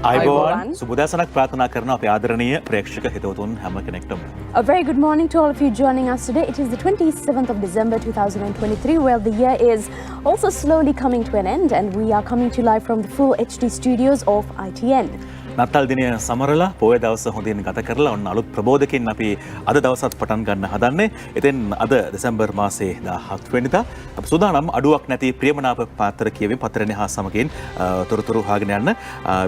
අයිබෝවන් සුබදසනක් ප්‍රාර්ථනා කරන අපේ ආදරණීය ප්‍රේක්ෂක හිතවතුන් හැම කෙනෙක්ටම. A very good morning to all of you joining us today. It is the 27th of December 2023, where the year is also slowly coming to an end, and we are coming to you live from the full HD studios of ITN. නත්තල් දිනය සමරලා පොය දවස හොඳින් ගත කරලා ඔන්න අලුත් ප්‍රබෝධකින් අපි අද දවසත් පටන් ගන්න හදන්නේ. ඉතින් අද දෙසැම්බර් මාසයේ 17 වෙනිදා අපි සූදානම් අඩුවක් නැති ප්‍රියමනාප පාත්‍ර කියවෙමින් පත්තරණ එහා සමගින් තොරතුරු හොයාගෙන යන්න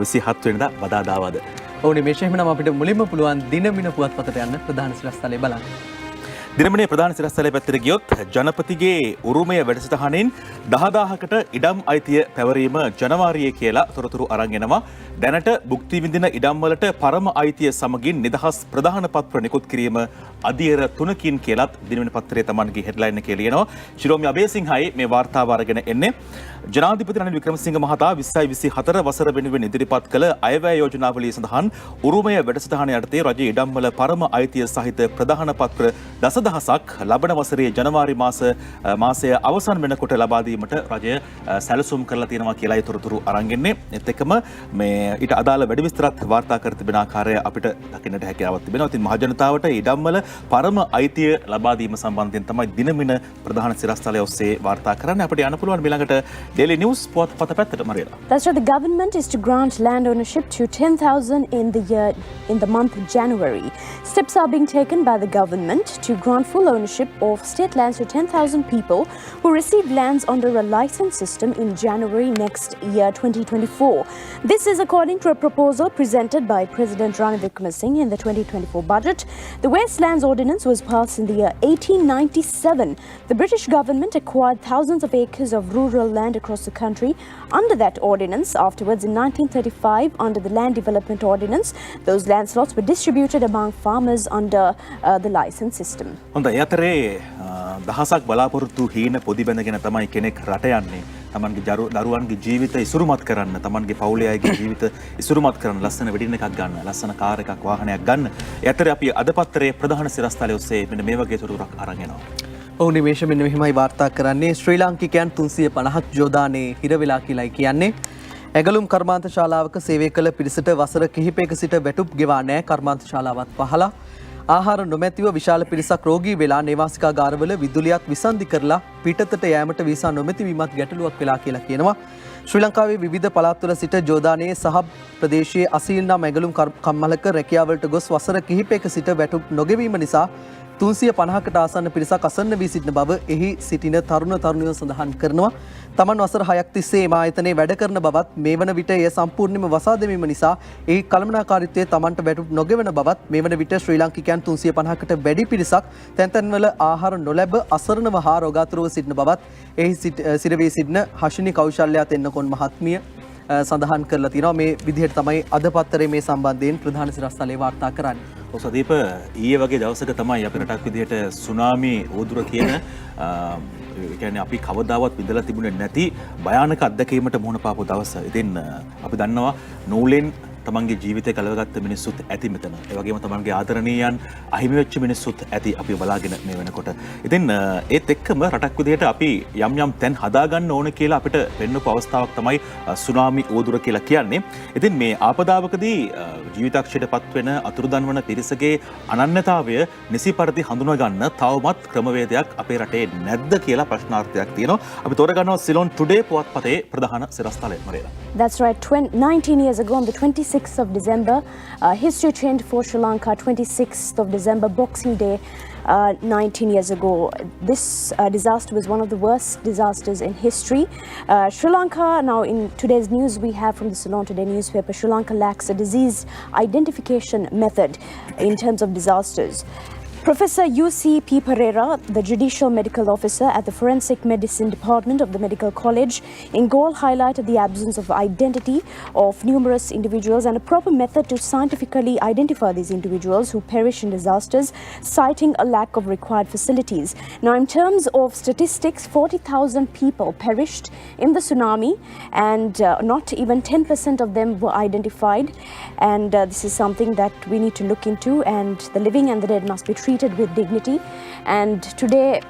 27 වෙනිදා බදාදාවද. ඕනේ මේ ෂෙහිනම් අපිට මුලින්ම පුළුවන් දිනමින පුවත්පතට යන්න ප්‍රධාන සිරස්තලේ බලන්න. දිනමනේ ප්‍රධාන සිරස්තලේ පැත්තට ගියොත් ජනපතිගේ උරුමය වැඩසටහනින් 10000කට ඉඩම් අයිතිය පැවරීම ජනවාරියේ කියලා තොරතුරු අරන් එනවා. දැනට භුක්ති විඳින ඉඩම් වලට පරම අයිතිය සමගින් නිදහස් ප්‍රධාන පත්‍ර නිකුත් කිරීම අධියර 3කින් කියලාත් දිනමනේ පත්‍රයේ තමන්ගේ හෙඩ්ලයින් එකේ ලියනවා. ශිරෝමි අබේසිංහයි මේ වාර්තාව අරගෙන එන්නේ. ජනාධිපති රනිල් වික්‍රමසිංහ මහතා 2024 වසර වෙනුවෙන් ඉදිරිපත් කළ අයවැය යෝජනාවලිය සඳහන් උරුමය වැඩසටහන යටතේ රජයේ ඉඩම් වල පරම අයිතිය සහිත ප්‍රධාන පත්‍ර දසදහසක් ලබන වසරේ ජනවාරි මාසය අවසන් වෙනකොට ලබා දීමට රජය සැලසුම් කරලා තියෙනවා කියලායි තොරතුරු අරන් එන්නේ. ඒත් එක්කම මේ ඊට අදාළ වැඩි විස්තරත් වාර්තා කර තිබෙන ආකාරය අපිට දකින්නට හැකියාවක් තිබෙනවා. ඉතින් මහජනතාවට ඉඩම් වල පරම අයිතිය ලබා දීම සම්බන්ධයෙන් තමයි දිනමින ප්‍රධාන සිරස්තලය ඔස්සේ වාර්තා කරන්නේ. අපිට යන්න පුළුවන් ඊළඟට Daily News පුවත්පත පැත්තට මරියලා. That's right. The government is to grant land ownership to 10,000 in the month January. Steps are being taken by the government to grant full ownership of state lands to 10,000 people who received lands under a license system in January next year 2024. This is according to a proposal presented by President Ranil Wickremesinghe in the 2024 budget. The Wastelands Ordinance was passed in the year 1897. The British government acquired thousands of acres of rural land across the country under that ordinance. Afterwards, in 1935, under the Land Development Ordinance, those land slots were distributed among farmers under the license system. හොඳයි යතරේ දහසක් බලාපොරොත්තු හීන පොදි බැඳගෙන තමයි කෙනෙක් රට යන්නේ. තමන්ගේ දරුවන්ගේ ජීවිත ඉසුරුමත් කරන්න, තමන්ගේ පවුලේ අයගේ ජීවිත ඉසුරුමත් කරන්න, ලස්සන වෙඩින් එකක් ගන්න, ලස්සන කාර් එකක් වාහනයක් ගන්න. ඒ අතරේ අපි අද පත්‍රයේ ප්‍රධාන සිරස්තලයේ ඔස්සේ මෙන්න මේ වගේ තොරතුරක් අරන් එනවා. ඔව් නිමේෂ මෙන්න මෙහිමයි වාර්තා කරන්නේ. ශ්‍රී ලාංකිකයන් 350ක් ජෝදානේ හිර වෙලා කියලායි කියන්නේ. ඇගලුම් කර්මාන්ත ශාලාවක සේවය කළ පිරිසට වසර කිහිපයක සිට වැටුප් ගෙවා නැහැ. කර්මාන්ත ශාලාවත් පහලා ආහාර නොමැතිව විශාල පිරිසක් රෝගී වෙලා නේවාසිකාගාරවල විදුලියත් විසන්ධි කරලා පිටතට යෑමට වීසා නොමැති වීමත් ගැටලුවක් වෙලා කියලා කියනවා. ශ්‍රී ලංකාවේ විවිධ පළාත්වල සිට ජෝදානයේ සහ ප්‍රදේශයේ අසීල් නම් ඇගලුම් කම්මලක රැකියාවලට ගොස් වසර කිහිපයක සිට වැටුප් නොගෙවීම නිසා 350කට ආසන්න පිරිසක් අසන්න වී සිටින බව එහි සිටින තරුණ තරුණියෝ සඳහන් කරනවා. තමන් වසර 6ක් තිස්සේ එම ආයතනයේ වැඩ කරන බවත් මේ වන විට එය සම්පූර්ණයෙන්ම වසා දැමීම නිසා එහි කළමනාකාරීත්වයේ තමන්ට වැටුප් නොගෙවන බවත් මේ වන විට ශ්‍රී ලාංකිකයන් 350කට වැඩි පිරිසක් තැන් තැන්වල ආහාර නොලැබ අසරණව හා රෝගාතුරව සිටින බවත් එහි සිරවී සිටින හෂිනි කෞශල්‍යා තෙන්නකොන් මහත්මිය සඳහන් කරලා තියෙනවා. මේ විදිහට තමයි අද පත්තරේ මේ සම්බන්ධයෙන් ප්‍රධාන සිරස්තලයේ වාර්තා කරන්නේ. සදීප ඊයේ වගේ දවසක තමයි අපේ රටක් විදිහට සුනාමි උදුර කියන කියන්නේ අපි කවදාවත් විඳලා තිබුණේ නැති භයානක අත්දැකීමට මුහුණ පාපු දවස. ඉතින් අපි දන්නවා නූලෙන් තමන්ගේ ජීවිතය කලවගත්ත මිනිස්සුත් ඇති මෙතන. ඒ වගේම තමන්ගේ ආදරණීයයන් අහිමි වෙච්ච මිනිස්සුත් ඇති අපි බලාගෙන මේ වෙනකොට. ඉතින් ඒත් එක්කම රටක් විදිහට අපි යම් යම් තැන් හදාගන්න ඕන කියලා අපිට වෙන්නපු අවස්ථාවක් තමයි සුනාමි උදුර කියලා කියන්නේ. ඉතින් මේ ආපදාවකදී ජීවිතක්ෂයට පත්වෙන අතුරුදන් වන පිරිසගේ අනන්‍යතාවය නිසි පරිදි හඳුනා ගන්න තවමත් ක්‍රමවේදයක් අපේ රටේ නැද්ද කියලා ප්‍රශ්නාර්ථයක් තියෙනවා. අපි තෝරගන්නවා සිලොන් ටුඩේ පුවත්පතේ ප්‍රධාන සිරස්තලය මරේලා. That's right. 19 years ago on the 26th of December, history changed for Sri Lanka. 26th of December, Boxing Day, 19 years ago. This disaster was one of the worst disasters in history. Sri Lanka, now in today's news we have from the Ceylon Today newspaper, Sri Lanka lacks a disease identification method in terms of disasters. Professor U.C.P. Pereira, the Judicial Medical Officer at the Forensic Medicine Department of the Medical College in Galle, highlighted the absence of identity of numerous individuals and a proper method to scientifically identify these individuals who perish in disasters, citing a lack of required facilities. Now, in terms of statistics, 40,000 people perished in the tsunami, and not even 10% of them were identified. And this is something that we need to look into, and the living and the dead must be treated with dignity. And today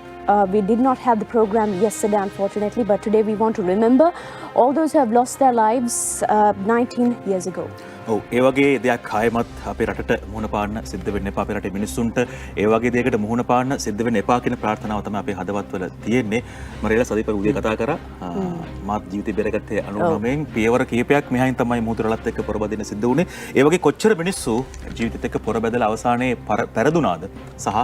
we did not have the program yesterday, unfortunately, but today we want to remember all those who have lost their lives 19 years ago. ඔව් ඒ වගේ දෙයක් කායමත් අපේ රටට මුහුණ පාන්න සිද්ධ වෙන්න එපා. අපේ රටේ මිනිස්සුන්ට ඒ වගේ දෙයකට මුහුණ පාන්න සිද්ධ වෙන්න එපා කියන ප්‍රාර්ථනාව තමයි අපේ හදවත්වල තියෙන්නේ. මම රේලා සදීප උදේ කතා කරා. මාත් ජීවිතේ බෙරගත්තේ 99න් පියවර කීපයක් මෙහායින් තමයි මුහුදරලත් එක්ක පොරබදින්න සිද්ධ වුණේ. ඒ වගේ කොච්චර මිනිස්සු ජීවිතෙත් එක්ක පොරබදලා අවසානයේ පෙරදුනාද සහ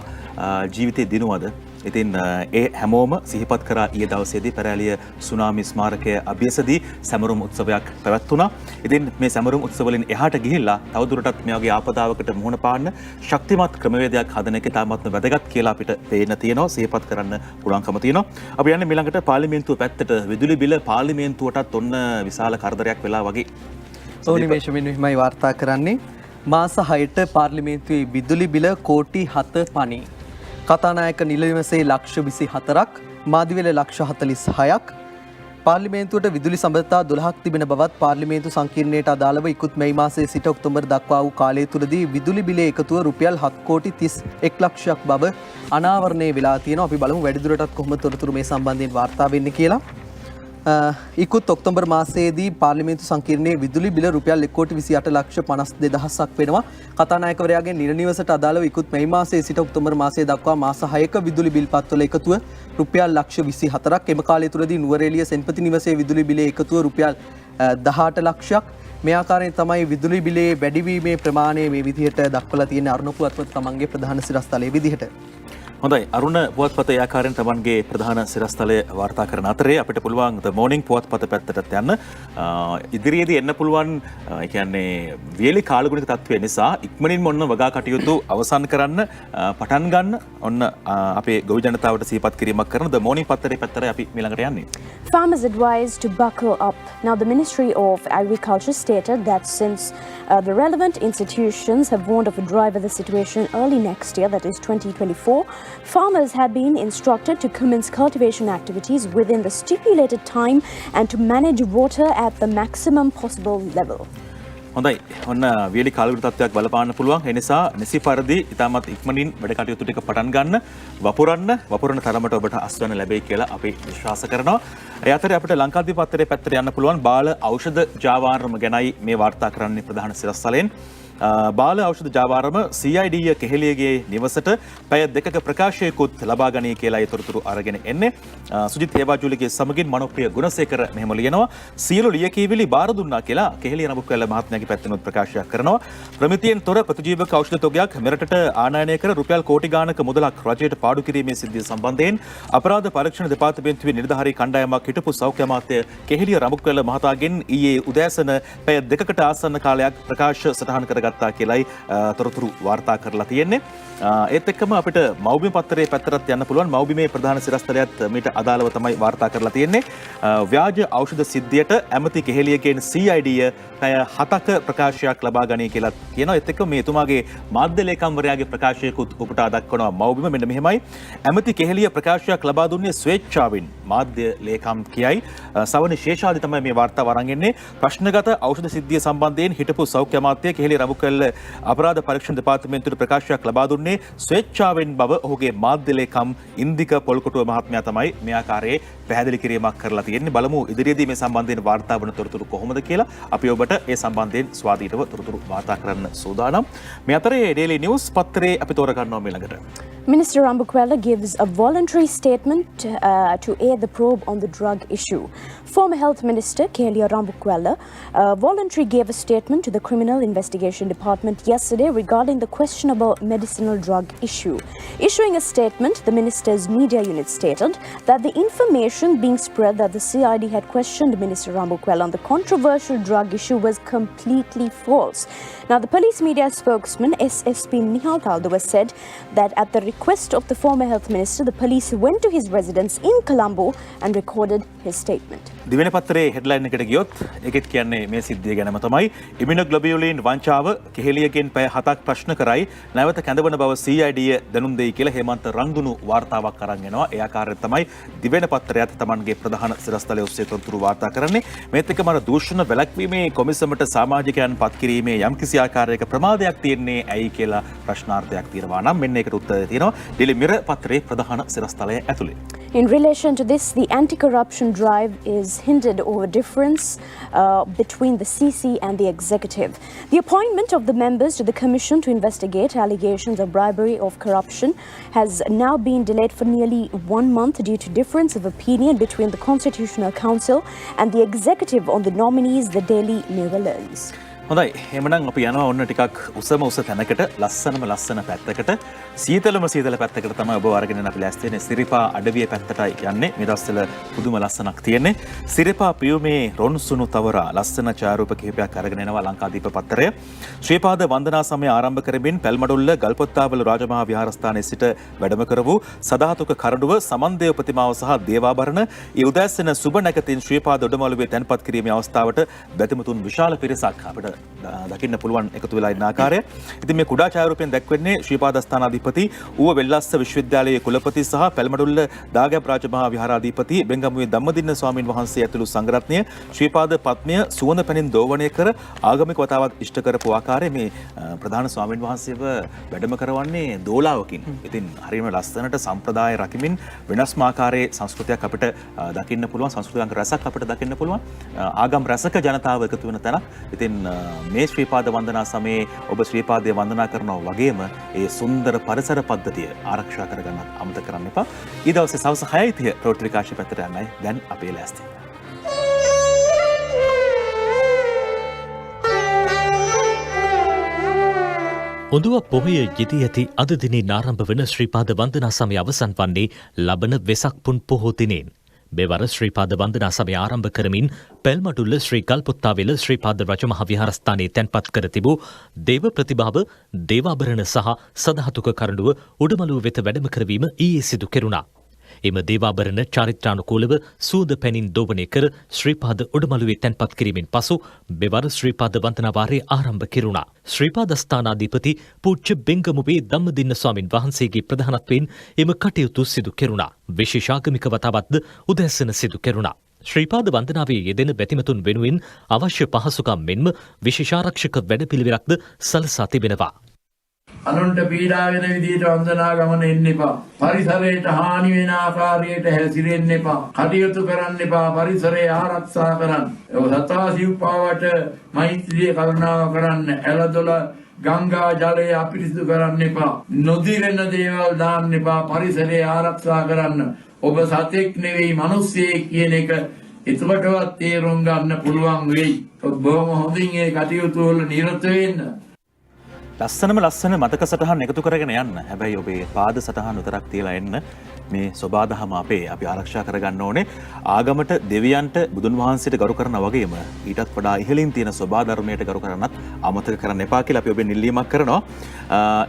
ජීවිතේ දිනුවද. ඉතින් ඒ හැමෝම සිහිපත් කරා ඊයේ දවසේදී පෙරැළිය සුනාමි ස්මාරකය අභ්‍යසදී සැමරුම් උත්සවයක් පැවැත්වුණා. ඉතින් මේ සැමරුම් උත්සවවලින් එහාට ගිහිල්ලා තවදුරටත් මේ වගේ ආපදාවකට මුහුණ පාන්න ශක්තිමත් ක්‍රමවේදයක් හදන එක තාමත්ම වැදගත් කියලා අපිට පේන්න තියෙනවා. සිහිපත් කරන්න පුළුවන්කම තියෙනවා. අපි යන්නේ ඊළඟට පාර්ලිමේන්තුව පැත්තට. විදුලි බිල පාර්ලිමේන්තුවටත් ඔන්න විශාල කරදරයක් වෙලා වගේ. සෝනිමේෂ මෙන්නමයි වාර්තා කරන්නේ. මාස 6ට පාර්ලිමේන්තුවේ විදුලි බිල කෝටි 7 පණි. කතානායක නිල විමසේ ලක්ෂ 24ක්, මාදිවෙල ලක්ෂ 46ක්. පාර්ලිමේන්තුවට විදුලි සබඳතා 12ක් තිබෙන බවත් පාර්ලිමේන්තු සංකීර්ණයට අදාළව ඉක්ුත් මැයි මාසයේ සිට ඔක්තෝබර් දක්වා වූ කාලය තුලදී විදුලි බිලේ එකතුව රුපියල් 7 කෝටි 31 ලක්ෂයක් බව අනාවරණය වෙලා තියෙනවා. අපි බලමු වැඩිදුරටත් කොහොමද තොරතුරු මේ සම්බන්ධයෙන් වාර්තා වෙන්නේ කියලා. ඉක්ුත් ඔක්තෝබර් මාසයේදී පාර්ලිමේන්තු සංකීර්ණයේ විදුලි බිල රුපියල් 1 කෝටි 28 ලක්ෂ 52000ක් වෙනවා. කතානායකවරයාගේ නිල නිවසට අදාළව ඉක්ුත් මැයි මාසයේ සිට ඔක්තෝබර් මාසය දක්වා මාස 6ක විදුලි බිල් පත්වල එකතුව රුපියල් ලක්ෂ 24ක්. එම කාලය තුලදී නුවරඑළිය සෙන්පති නිවසේ විදුලි බිලේ එකතුව රුපියල් 18 ලක්ෂයක්. මේ ආකාරයෙන් තමයි විදුලි බිලේ වැඩිවීමේ ප්‍රමාණය මේ විදිහට දක්වලා තියෙන අරුණ පුවත්පත තමන්ගේ ප්‍රධාන සිරස්තලයේ විදිහට. හොඳයි අරුණ පුවත්පත ඒ ආකාරයෙන් තමන්ගේ ප්‍රධාන සිරස්තලය වාර්තා කරන අතරේ අපිට පුළුවන් ද මෝර්නිං පුවත්පත පැත්තටත් යන්න. ඉදිරියේදී එන්න පුළුවන් ඒ කියන්නේ වියලි කාලගුණික තත්ත්වය නිසා ඉක්මනින්ම ඔන්න වගා කටයුතු අවසන් කරන්න පටන් ගන්න ඔන්න අපේ ගොවි ජනතාවට සිහිපත් කිරීමක් කරන ද මෝර්නිං පත්තරේ පැත්තට අපි ඊළඟට යන්නේ. Farmers advised to buckle up. Now the Ministry of Agriculture stated that since the relevant institutions have warned of a dry weather situation early next year, that is 2024, farmers have been instructed to commence cultivation activities within the stipulated time and to manage water at the maximum possible level. හොඳයි ඔන්න වියලි කාලගුණ තත්ත්වයක් බලපාන්න පුළුවන්. ඒ නිසා නිසි පරිදි ඉතාමත් ඉක්මනින් වැඩ කටයුතු ටික පටන් ගන්න, වපුරන තරමට ඔබට අස්වැන්න ලැබෙයි කියලා අපි විශ්වාස කරනවා. ඒ අතරේ අපිට ලංකාදීප පත්තරේ පැත්තට යන්න පුළුවන් බාල ඖෂධ ජාවාරම ගැනයි මේ වාර්තා කරන්නේ ප්‍රධාන සිරස්තලයෙන්. බාල ඖෂධ ජාවාරම CID කෙහෙලියගේ නිවසට පැය 2ක ප්‍රකාශයකුත් ලබා ගනී කියලා තොරතුරු අරගෙන එන්නේ. සුජිත් හේවාජුලිගේ සමගින් මනෝප්‍රිය ගුණසේකර මෙහෙම ලියනවා. සියලු ලියකියවිලි බාර දුන්නා කියලා කෙහෙලිය නබුක්කැල්ල මහත්මයාගේ පැත්තෙනුත් ප්‍රකාශයක් කරනවා. ප්‍රමිතියෙන් තොර ප්‍රතිජීවක ඖෂධ තොගයක් මෙරටට ආනයනය කර රුපියල් කෝටි ගානක මුදලක් රජයට පාඩු කිරීමේ සිද්ධිය සම්බන්ධයෙන් අපරාධ පරීක්ෂණ දෙපාර්තමේන්තුවේ නිලධාරී කණ්ඩායමක් හිටපු සෞඛ්‍ය අමාත්‍ය කෙහෙලිය රඹුක්වැල්ල මහතාගෙන් ඊයේ උදෑසන පැය 2කට ආසන්න කාලයක් ප්‍රකාශ සටහන් කරගත්තා කියලායි තොරතුරු වාර්තා කරලා තියෙන්නේ. ඒත් එක්කම අපිට මෞබිම පත්තරේ පැත්තටත් යන්න පුළුවන්. මෞබිමේ ප්‍රධාන සිරස්තලයත් මීට අදාළව තමයි වාර්තා කරලා තියෙන්නේ. ව්‍යාජ ඖෂධ සිද්ධියට ඇමති කෙහෙලියගෙන් CID පැය 7ක ප්‍රකාශයක් ලබා ගනී කියලා කියනවා. ඒත් එක්කම මේ එතුමාගේ මාධ්‍ය ලේකම්වරයාගේ ප්‍රකාශයකුත් උපුටා දක්වනවා මෞබිම. මෙන්න මෙහෙමයි. ඇමති කෙහෙලිය ප්‍රකාශයක් ලබා දුන්නේ ස්වේච්ඡාවෙන්. මාධ්‍ය ලේකම් කියයි. සවනි ශේෂාදි තමයි මේ වාර්තාව අරන් එන්නේ. ප්‍රශ්නගත ඖෂධ සිද්ධිය සම්බන්ධයෙන් හිටපු සෞඛ්‍ය අමාත්‍ය කෙහෙලිය රඹුක්වැල්ල අපරාධ පරීක්ෂණ දෙපාර්තමේන්තුවට ප්‍රකාශයක් ලබා දුන්නේ ස්වේච්ඡාවෙන් බව ඔහුගේ මාධ්‍ය ලේකම් ඉන්දික පොල්කොටුව මහත්මයා තමයි මේ ආකාරයේ පැහැදිලි කිරීමක් කරලා තියෙන්නේ. බලමු ඉදිරියේදී මේ සම්බන්ධයෙන් වාර්තා වන තොරතුරු කොහොමද කියලා. අපි ඔබට ඒ සම්බන්ධයෙන් ස්වාධීනව තොරතුරු වාර්තා කරන්න සූදානම්. මේ අතරේ Daily News පත්තරේ අපි තෝරගන්නවා ඊළඟට. Minister Rambukwella gives a voluntary statement to aid the probe on the drug issue. Former Health Minister Kelia Rambukwella voluntarily gave a statement to the Criminal Investigation Department yesterday regarding the questionable medicinal drug issue. Issuing a statement, the minister's media unit stated that the information being spread that the CID had questioned Minister Rambukwella on the controversial drug issue was completely false. Now, the police media spokesman SSP Nihal Thalduwa said that at the request of the former health minister, the police went to his residence in Colombo and recorded his statement. දිවෙන පත්තරේ headline එකට ගියොත් ඒකෙත් කියන්නේ මේ සිද්ධිය ගැනම තමයි. ඉමුනොග්ලොබියුලින් වංචාව කෙහෙලියගෙන් පැය 7ක් ප්‍රශ්න කරයි නැවත කැඳවන බව CID දැනුම් දෙයි කියලා හේමන්ත රන්දුණු වාර්තාවක් අරන් එනවා. ඒ ආකාරයෙන් තමයි දිවෙන පත්තරයත් තමන්ගේ ප්‍රධාන සිරස්තලයේ ඔස්සේ තොරතුරු වාර්තා කරන්නේ. මේත් එක්කම දූෂණ වැළැක්වීමේ කොමිසමට සමාජිකයන් පත් කිරීමේ යම්කිසි ආකාරයක ප්‍රමාදයක් තියෙන්නේ ඇයි කියලා ප්‍රශ්නාර්ථයක් තියෙනවා නම් මෙන්න ඒකට උත්තරය තියෙනවා Daily Mirror පත්තරේ ප්‍රධාන සිරස්තලයේ ඇතුලේ. In relation to this, the anti-corruption drive is hindered over difference between the CC and the executive. The appointment of the members to the commission to investigate allegations of bribery or corruption has now been delayed for nearly 1 month due to difference of opinion between the Constitutional Council and the executive on the nominees, the Daily Mirror learns. හොඳයි එහෙමනම් අපි යනවා ඔන්න ටිකක් උසම උස තැනකට ලස්සනම ලස්සන පැත්තකට සීතලම සීතල පැත්තකට තමයි ඔබ අරගෙන යන අපි ලෑස්ති වෙන්නේ සිරිපා අඩවිය පැත්තටයි යන්නේ මේ දවස්වල පුදුම ලස්සනක් තියෙන්නේ සිරිපා පියුමේ රොන්සුණු තවරා ලස්සන ඡායාරූප කිහිපයක් අරගෙන එනවා ලංකාදීප පත්තරය ශ්‍රීපාද වන්දනා සමය ආරම්භ කරමින් පැල්මඩුල්ල ගල්පොත්තාවල රාජමහා විහාරස්ථානයේ සිට වැඩම කර වූ සදාහතුක කරඬුව සමන්දේව ප්‍රතිමාව සහ දේවාභරණ ඒ උදෑසන සුබ නැකතින් ශ්‍රීපාද උඩමළුවේ තැන්පත් කිරීමේ අවස්ථාවට බැතිමතුන් විශාල පිරිසක් අපිට දකින්න පුළුවන් එකතු වෙලා ඉන්න ආකාරය. ඉතින් මේ කුඩා ඡායාරූපයෙන් දැක්වෙන්නේ ශ්‍රීපාදස්ථානාධිපති ඌව වෙල්ලස්ස විශ්වවිද්‍යාලයේ කුලපති සහ පැල්මඩුල්ල දාගැබ් රාජමහා විහාරාධිපති බෙන්ගමුවේ ධම්මදින්න ස්වාමින් වහන්සේ ඇතුළු සංඝරත්නය ශ්‍රීපාද පත්මය සුවඳ පැනින් දෝවණය කර ආගමික වතාවත් ඉෂ්ට කරපු ආකාරය මේ ප්‍රධාන ස්වාමින් වහන්සේව වැඩම කරවන්නේ දෝලාවකින්. ඉතින් හරියම ලස්සනට සම්ප්‍රදාය රකිමින් වෙනස්ම ආකාරයේ සංස්කෘතියක් අපිට දකින්න පුළුවන් සංස්කෘතික රසක් අපිට දකින්න පුළුවන් ආගම් රසක ජනතාව එකතු වෙන තැනක්. ඉතින් මේ ශ්‍රීපාද වන්දනා සමයේ ඔබ ශ්‍රීපාදය වන්දනා කරනවා වගේම ඒ සුන්දර පරිසර පද්ධතිය ආරක්ෂා කරගන්න අමතක කරන්න එපා. ඊ දවසේ සවස් 6:30 ප්‍රවෘත්ති විකාශය පැත්තට යන්නයි දැන් අපේ ලෑස්ති. ඔඳුව පොහොය යෙදී ඇති අද දිනේ ආරම්භ වන ශ්‍රීපාද වන්දනා සමය අවසන් වන්නේ ලබන වෙසක් පුන් පොහෝ දිනෙන්. මෙවර ශ්‍රීපාද වන්දනා සමය ආරම්භ කරමින් පැල්මඩුල්ල ශ්‍රී ගල්පොත්තාවෙල ශ්‍රීපාද රජමහා විහාරස්ථානයේ තැන්පත් කර තිබූ දේව ප්‍රතිභාව දේවාභරණ සහ සදහතුක කරඬුව උඩමළුව වෙත වැඩම කරවීම ඊයේ සිදු කෙරුණා. එම දේවාභරණ චාරිත්‍රානුකූලව සූද පැනින් දෝවණය කර ශ්‍රීපාද උඩමළුවේ තැන්පත් කිරීමෙන් පසු මෙවර ශ්‍රීපාද වන්දනා වාරය ආරම්භ කෙරුණා. ශ්‍රීපාද ස්ථානාධිපති පූජ්‍ය බෙන්ගමුවේ ධම්මදින්න ස්වාමින් වහන්සේගේ ප්‍රධානත්වයෙන් එම කටයුතු සිදු කෙරුණා. විශේෂාගමික වතාවත්ද උදෑසන සිදු කෙරුණා. ශ්‍රීපාද වන්දනාවේ යෙදෙන බැතිමතුන් වෙනුවෙන් අවශ්‍ය පහසුකම් මෙන්ම විශේෂාරක්ෂක වැඩපිළිවෙලක්ද සලසා තිබෙනවා. අනුන්ට පීඩා වෙන විදිහට වන්දනා ගමන එන්න එපා. පරිසරයට හානි වෙන ආකාරයට හැසිරෙන්න එපා. කටයුතු කරන්න එපා. පරිසරය ආරක්ෂා කරන්න. සතා සිව්පාවට මෛත්‍රිය කරුණාව කරන්න. ඇලදොල ගංගා ජලය අපිරිසිදු කරන්න එපා. නොදිරෙන දේවල් දාන්න එපා. පරිසරය ආරක්ෂා කරන්න. ඔබ සතෙක් නෙවෙයි මිනිස්සෙක් කියන එක එතකොටවත් තේරුම් ගන්න පුළුවන් වෙයි. බොහොම හොඳින් ඒ කටයුතු වල නිරත වෙන්න. ලස්සනම ලස්සන මතක සටහන් එකතු කරගෙන යන්න. හැබැයි ඔබේ පාද සටහන් උතරක් තියලා එන්න. මේ සබාදහම අපි ආරක්ෂා කරගන්න ඕනේ. ආගමට දෙවියන්ට බුදුන් වහන්සේට ගරු කරනා වගේම ඊටත් වඩා ඉහළින් තියෙන සබා ධර්මයට ගරු කරන්නත් අමතක කරන්න එපා කියලා අපි ඔබෙන් ඉල්ලීමක් කරනවා.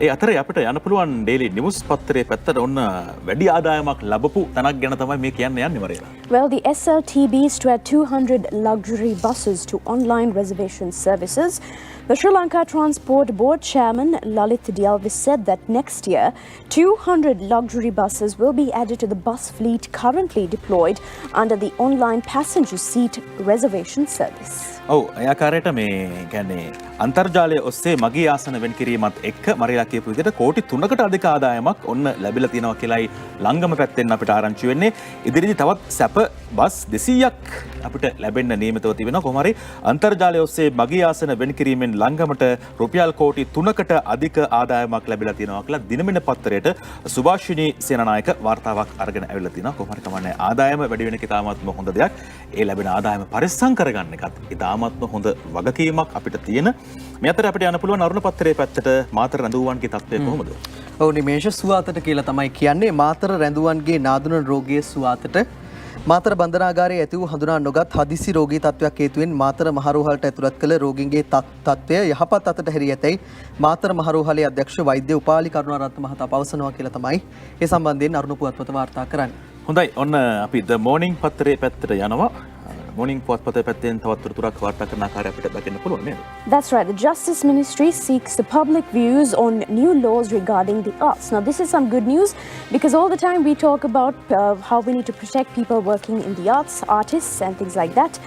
ඒ අතරේ අපිට යන්න පුළුවන් ඩේලි නිවුස් පත්තරයේ පැත්තට ඔන්න වැඩි ආදායමක් ලැබපු තැනක් ගැන තමයි මේ කියන්න යන්නේ මරියලා. Well, the SLTBs to add 200 luxury buses to online reservation services. The Sri Lanka Transport Board Chairman Lalit Dialvis said that next year 200 luxury buses will be added to the bus fleet currently deployed under the online passenger seat reservation service. ඔව් ඒ ආකාරයට මේ කියන්නේ අන්තර්ජාලය ඔස්සේ මගී ආසන වෙන් කිරීමත් එක්ක මරියලා කියපු විදිහට කෝටි 3කට අධික ආදායමක් ඔන්න ලැබිලා තියෙනවා කියලායි ලංගම පැත්තෙන් අපිට ආරංචි වෙන්නේ. ඉදිරියේදී තවත් සැප බස් 200ක් අපිට ලැබෙන්න නියමිතව තිබෙනවා. කොහොම හරි අන්තර්ජාලය ඔස්සේ මගී ආසන වෙන් කිරීමෙන් ලංගමට රුපියල් කෝටි 3කට අධික ආදායමක් ලැබිලා තියෙනවා කියලා දිනමින පත්තරයට සුභාෂිනී සේනානායක වාර්තාවක් අරගෙන ඇවිල්ලා තිනවා. කොහොම හරි කමන්නේ ආදායම වැඩි වෙන එක ඉතාමත්ම හොඳ දෙයක්. ඒ ලැබෙන ආදායම පරිස්සම් කරගන්න එකත් ඉතාමත්ම හොඳ වගකීමක් අපිට තියෙන. මේ අතර අපිට යන්න පුළුවන් අරුණ පත්තරයේ පැත්තට මාතර රැඳුවන්ගේ තත්ත්වය කොහොමද? ඔව් නිමේෂ සුවාතට කියලා තමයි කියන්නේ. මාතර රැඳුවන්ගේ නාදුන රෝගයේ සුවාතට මාතර බන්ධනාගාරයේ ඇති වූ හඳුනා නොගත් හදිසි රෝගී තත්ත්වයක් හේතුවෙන් මාතර මහරෝහලට ඇතුළත් කළ රෝගීන්ගේ තත්ත්වය යහපත් අතට හැරී ඇතැයි මාතර මහරෝහලේ අධ්‍යක්ෂ වෛද්‍ය උපාලි කරුණාරත්න මහතා පවසනවා කියලා තමයි ඒ සම්බන්ධයෙන් අරුණ පුවත්පත වාර්තා කරන්නේ. හොඳයි ඔන්න අපි ද මෝර්නිං පත්තරයේ පැත්තට යනවා. morning පුවත්පතේ පැත්තෙන් තවත් තොරතුරක් වාර්තා කරන ආකාරය අපිට දකින්න පුළුවන් නේද? That's right. The Justice Ministry seeks the public views on new laws regarding the arts. Now, this is some good news because all the time we talk about how we need to protect people working in the arts, artists and things like that.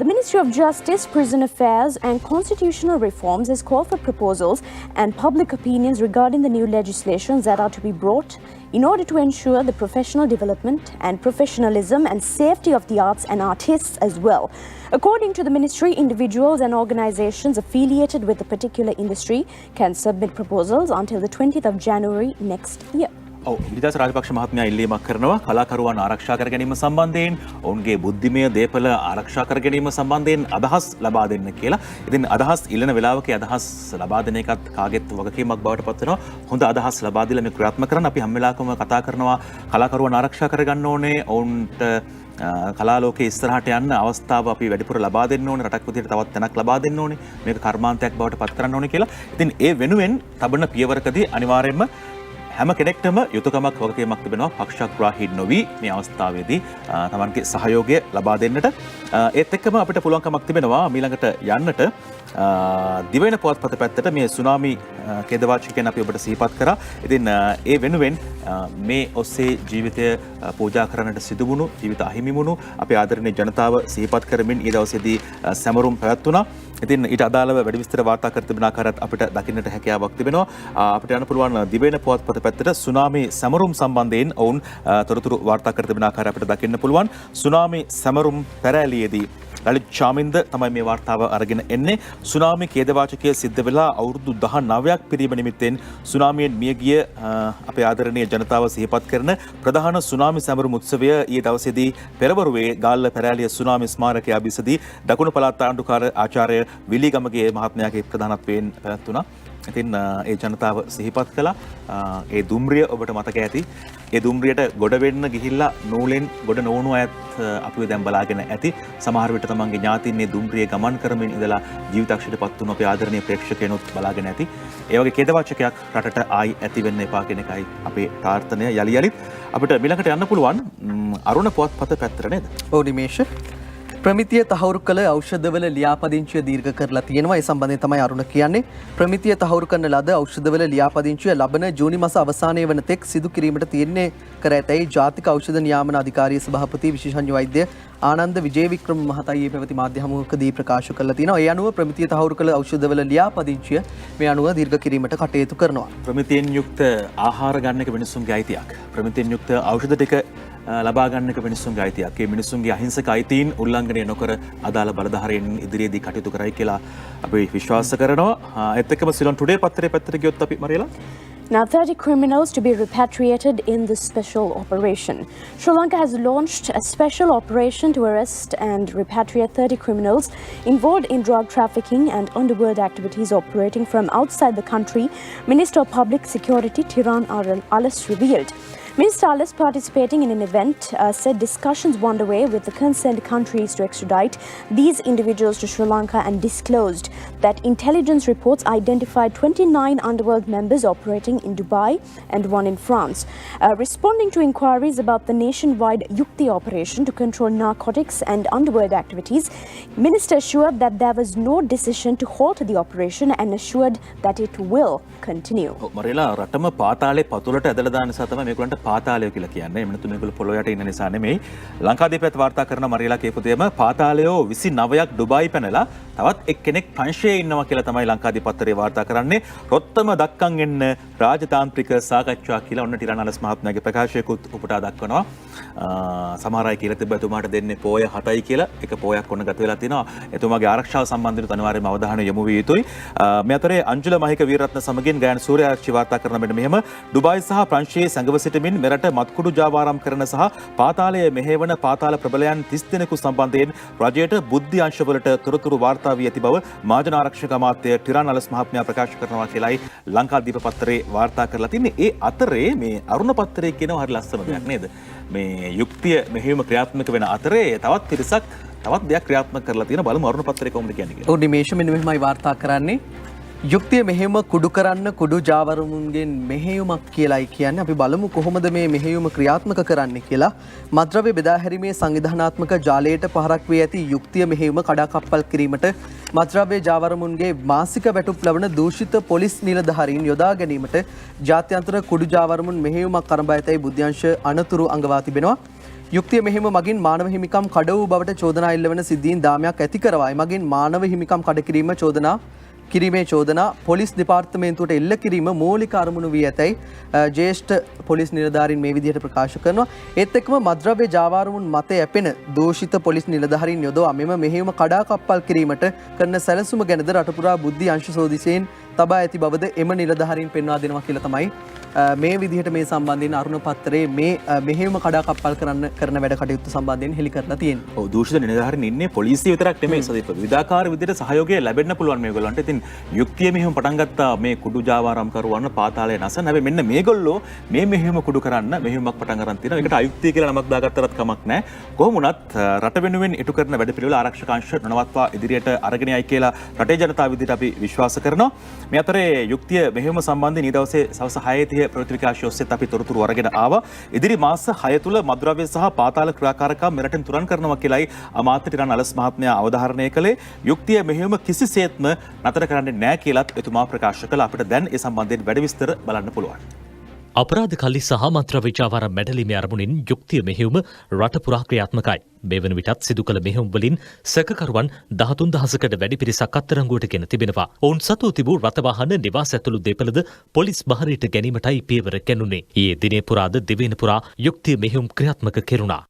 The Ministry of Justice, Prison Affairs and Constitutional Reforms has called for proposals and public opinions regarding the new legislations that are to be brought in order to ensure the professional development and professionalism and safety of the arts and artists as well. According to the ministry, individuals and organizations affiliated with a particular industry can submit proposals until the 20th of January next year. විලාස Rajapaksa මහත්මයා ඉල්ලීමක් කරනවා කලාකරුවන් ආරක්ෂා කර ගැනීම සම්බන්ධයෙන් ඔවුන්ගේ බුද්ධිමය දේපල ආරක්ෂා කර ගැනීම සම්බන්ධයෙන් අදහස් ලබා දෙන්න කියලා. ඉතින් අදහස් ඉල්ලන වෙලාවක අදහස් ලබා දෙන එකත් කාගෙත් වගකීමක් බවට පත් වෙනවා. හොඳ අදහස් ලබා දීලා මේ ක්‍රියාත්මක කරන්න අපි හැම වෙලාවකම කතා කරනවා කලාකරුවන් ආරක්ෂා කරගන්න ඕනේ. ඔවුන්ට කලාලෝකයේ ඉස්සරහට යන්න අවස්ථාව අපි වැඩිපුර ලබා දෙන්න ඕනේ. රටක් විදිහට තවත් තැනක් ලබා දෙන්න ඕනේ. මේක කර්මාන්තයක් බවට පත් කරන්න ඕනේ කියලා. ඉතින් ඒ වෙනුවෙන් තබන පියවරකදී අනිවාර්යයෙන්ම හැම කෙනෙක්ටම යුතුයකමක් වගකීමක් තිබෙනවා පක්ෂග්‍රාහී නොවි මේ අවස්ථාවේදී තමන්ගේ සහයෝගය ලබා දෙන්නට. ඒත් එක්කම අපිට පුළුවන්කමක් තිබෙනවා ඊළඟට යන්නට දිවයින පුවත්පත පැත්තට මේ සුනාමි ඛේදවාචකයන් අපි ඔබට සිහිපත් කරා. ඉතින් ඒ වෙනුවෙන් මේ ඔස්සේ ජීවිතය පූජා කරන්නට සිදුවුණු ජීවිත අහිමි වුණු අපේ ආදරණීය ජනතාව සිහිපත් කරමින් ඊ දවසේදී සැමරුම් පැවැත්වුණා. ඉතින් ඊට අදාළව වැඩි විස්තර වාර්තා කර තිබෙන ආකාරයත් අපිට දකින්නට හැකියාවක් තිබෙනවා. අපිට යන්න පුළුවන් දිවයින පුවත්පත පැත්තට සුනාමි සැමරුම් සම්බන්ධයෙන් ඔවුන් තොරතුරු වාර්තා කර තිබෙන ආකාරය අපිට දකින්න පුළුවන්. සුනාමි සැමරුම් පැරැලියේදී ලලිත් චාමින්ද තමයි මේ වාර්තාව අරගෙන එන්නේ. සුනාමි ඛේදවාචකය සිද්ධ වෙලා අවුරුදු 19ක් පිරීම නිමිත්තෙන් සුනාමියෙන් මියගිය අපේ ආදරණීය ජනතාව සිහිපත් කරන ප්‍රධාන සුනාමි සැමරුම් උත්සවය ඊයේ දවසේදී පෙරවරුවේ ගාල්ල පැරැලිය සුනාමි ස්මාරකයේ අභිසදී දකුණු පළාත් ආණ්ඩුකාර ආචාර්ය විලිගමගේ මහත්මයාගේ ප්‍රධානත්වයෙන් පැවැත්වුණා. ඉතින් ඒ ජනතාව සිහිපත් කළා. ඒ දුම්රිය ඔබට මතක ඇති. ඒ දුම්රියට ගොඩ වෙන්න ගිහිල්ලා නූලෙන් ගොඩ නොවුණු අයත් අපිව දැන් බලාගෙන ඇති. සමහර විට තමන්ගේ ඥාතීන් මේ දුම්රිය ගමන් කරමින් ඉඳලා ජීවිතක්ෂයට පත් වුණු අපේ ආදරණීය ප්‍රේක්ෂකයන්ොත් බලාගෙන ඇති. ඒ වගේ ඛේදවාචකයක් රටට ආයි ඇති වෙන්න එපා කියන එකයි අපේ ප්‍රාර්ථනය. යලි යලිත් අපිට ඊළඟට යන්න පුළුවන් අරුණ පුවත්පත පැත්තට නේද? ඔව් නිමේෂ. ප්‍රමිතිය තහවුරු කළ ඖෂධවල ලියාපදිංචිය දීර්ඝ කරලා තියෙනවා. ඒ සම්බන්ධයෙන් තමයි අරුණ කියන්නේ. ප්‍රමිතිය තහවුරු කරන ලද ඖෂධවල ලියාපදිංචිය ලබන ජූනි මාස අවසානයේ වන තෙක් සිදු කිරීමට තීරණය කර ඇතැයි ජාතික ඖෂධ නියාමන අධිකාරියේ සභාපති විශේෂඥ වෛද්‍ය ආනන්ද විජේවික්‍රම මහතා ඊයේ පැවති මාධ්‍ය හමුවකදී ප්‍රකාශ කළා තියෙනවා. ඒ අනුව ප්‍රමිතිය තහවුරු කළ ඖෂධවල ලියාපදිංචිය මේ අනුව දීර්ඝ කිරීමට කටයුතු කරනවා. ප්‍රමිතියෙන් යුක්ත ආහාර ගන්න එක මිනිසුන්ගේ අයිතියක්. ප්‍රමිතියෙන් යුක්ත ඖෂධ ටික ලබා ගන්නක මිනිසුන්ගේ අයිතියක්. ඒ මිනිසුන්ගේ අහිංසක අයිතීන් උල්ලංඝනය නොකර අදාළ බලධාරීන් ඉදිරියේදී කටයුතු කරයි කියලා අපි විශ්වාස කරනවා. ඒත් එක්කම සිලොන් ටුඩේ පත්තරේ පැත්තට ගියොත් අපි මරියලා Now, 30 criminals to be repatriated in this special operation. Sri Lanka has launched a special operation to arrest and repatriate 30 criminals involved in drug trafficking and underworld activities operating from outside the country, Minister of Public Security Tiran Alas revealed. Minister Alas, participating in an event, said discussions were underway with the concerned countries to extradite these individuals to Sri Lanka and disclosed that intelligence reports identified 29 underworld members operating in Dubai and one in France. Responding to inquiries about the nationwide Yukti operation to control narcotics and underworld activities, Minister assured that there was no decision to halt the operation and assured that it will continue. මරියලා රටම පාතාලේ පතුලට ඇදලා දාන නිසා තමයි මේගොල්ලන්ට පාතාලය කියලා කියන්නේ. එහෙම නැත්නම් මේගොල්ලෝ පොළොව යට ඉන්න නිසා නෙමෙයි. ලංකාදීපයත් වාර්තා කරන මරියලා කියපු දෙයම පාතාලයෝ 29ක් ඩුබායි පැනලා තවත් එක්කෙනෙක් ප්‍රංශයේ ඉන්නවා කියලා තමයි ලංකාදීප පත්තරේ වාර්තා කරන්නේ. රොත්තම දක්කන් එන්න රාජතාන්ත්‍රික සාකච්ඡා කියලා ඔන්න ටිරන් අලස් මහත්මයාගේ ප්‍රකාශයකුත් උපුටා දක්වනවා. සමහර අය කියලා තිබ්බ එතුමාට දෙන්නේ පෝය 7යි කියලා. එක පෝයක් ඔන්න ගත වෙලා තිනවා. එතුමාගේ ආරක්ෂාව සම්බන්ධව අනිවාර්යයෙන්ම අවධානය යොමු විය යුතුයි. මේ අතරේ අංජුල මහික වීරරත්න සමගින් ගයන් සූර්යාර්චි වාර්තා කරන මෙන්න මෙහෙම ඩුබායි සහ ප්‍රංශයේ සැඟව සිටමින් මෙරට මත්කුඩු ජාවාරම් කරන සහ පාතාලයේ මෙහෙවන පාතාල ප්‍රබලයන් 30 දෙනෙකු සම්බන්ධයෙන් රජයට බුද්ධි අංශවලට තොරතුරු වාර්තා වී ඇති බව මාජන ආරක්ෂක අමාත්‍ය ටිරන් අලස් මහත්මයා ප්‍රකාශ කරනවා කියලායි ලංකාදීප පත්තරේ වාර්තා කරලා තින්නේ. ඒ අතරේ මේ අරුණ පත්තරේ කියනවා හරි ලස්සන දෙයක් නේද? මේ යුක්තිය මෙහෙයුම ක්‍රියාත්මක වෙන අතරේ තවත් පිරිසක් තවත් දෙයක් ක්‍රියාත්මක කරලා තියෙන බලමු අරුණ පත්තරේ කොහොමද කියන්නේ කියලා. ඔව් නිමේෂ මෙන්න මෙහෙමයි වාර්තා කරන්නේ. යුක්තිය මෙහෙම කුඩු කරන්න කුඩු ජාවරුන්ගෙන් මෙහෙයුමක් කියලායි කියන්නේ. අපි බලමු කොහොමද මේ මෙහෙයුම ක්‍රියාත්මක කරන්න කියලා. මද්‍රව්‍ය බෙදා හැරීමේ සංවිධානාත්මක ජාලයට පහරක් වී ඇති යුක්තිය මෙහෙයුම කඩාකප්පල් කිරීමට මද්‍රව්‍ය ජාවරුන්ගේ මාසික වැටුප් ලබන දූෂිත පොලිස් නිලධාරීන් යොදා ගැනීමට ජාත්‍යන්තර කුඩු ජාවරුන් මෙහෙයුමක් ආරම්භ ඇතැයි බුද්ධ්‍යංශ අනතුරු අඟවා තිබෙනවා. යුක්තිය මෙහෙම මගින් මානව හිමිකම් කඩ වූ බවට චෝදනා එල්ලවන සිද්ධීන් දාමයක් ඇති කරවයි. මගින් මානව හිමිකම් කඩ කිරීම චෝදනා කිරීමේ චෝදනා පොලිස් දෙපාර්තමේන්තුවට එල්ල කිරීම මූලික අරමුණු වී ඇතැයි ජ්‍යෙෂ්ඨ පොලිස් නිලධාරීන් මේ විදිහට ප්‍රකාශ කරනවා. ඒත් එක්කම මද්‍රව්‍ය ජාවාරමුන් මත යැපෙන දෝෂිත පොලිස් නිලධාරීන් යොදවා මෙම මෙහෙයුම කඩාකප්පල් කිරීමට කරන සැලසුම ගැනද රටපුරා බුද්ධි අංශ සෝදිසියෙන් තබා ඇති බවද එම නිලධාරීන් පෙන්වා දෙනවා කියලා තමයි මේ විදිහට මේ සම්බන්ධයෙන් අරුණ පත්‍රයේ මේ මෙහෙයුම කඩාකප්පල් කරන වැඩ කටයුතු සම්බන්ධයෙන් හෙළි කරලා තියෙනවා. ඔව් දූෂිත නිලධාරීන් ඉන්නේ පොලිසිය විතරක් නෙමෙයි සදීප. විවිධාකාර විදිහට සහයෝගය ලැබෙන්න පුළුවන් මේගොල්ලන්ට. ඉතින් යුක්තිය මෙහෙම පටන් ගත්තා මේ කුඩු ජාවාරම් කරුවන් පාතාලයේ නැසන. හැබැයි මෙන්න මේගොල්ලෝ මේ මෙහෙම කුඩු කරන්න මෙහෙමක් පටන් ගන්න තියෙනවා. ඒකට අයුක්තිය කියලා නමක් දාගත්තවත් කමක් නැහැ. කොහොම වුණත් රට වෙනුවෙන් ඉටු කරන වැඩපිළිවෙල ආරක්ෂක අංශ නොනවත්වා ඉදිරියට අරගෙන යයි කියලා රටේ ජනතාව විදිහට අපි විශ්වාස කරනවා. මේ අතරේ යුක්තිය මෙහෙම සම්බන්ධයෙන් ඊ දවසේ සවස් 6:30 ප්‍රවෘත්ති විකාශය ඔස්සේ අපි තොරතුරු අරගෙන ආවා. ඉදිරි මාස 6 තුල මද්‍රව්‍ය සහ පාතාල ක්‍රියාකාරකම් මෙරටින් තුරන් කරනවා කියලායි අමාත්‍ය ටිරන් අලස් මහත්මයා අවධාරණය කළේ. යුක්තිය මෙහෙම කිසිසේත්ම නතර කරන්නේ නැහැ කියලාත් එතුමා ප්‍රකාශ කළා. අපිට දැන් ඒ සම්බන්ධයෙන් වැඩි විස්තර බලන්න පුළුවන්. අපරාධ කල්ලි සහ මත්ද්‍රව්‍ය ජාවාරම් මැඩලීමේ අරමුණින් යුක්තිය මෙහෙයුම රට පුරා ක්‍රියාත්මකයි. මේ වන විටත් සිදු කළ මෙහෙයුම් වලින් සැකකරුවන් 13000කට වැඩි පිරිසක් අත්අඩංගුවට ගෙන තිබෙනවා. ඔවුන් සතුව තිබූ රථවාහන නිවාස ඇතුළු දේපළද පොලිස් බහරයට ගැනීමටයි පියවර ගැනුනේ. ඊයේ දිනේ පුරාද දිවයින පුරා යුක්තිය මෙහෙයුම් ක්‍රියාත්මක කෙරුණා.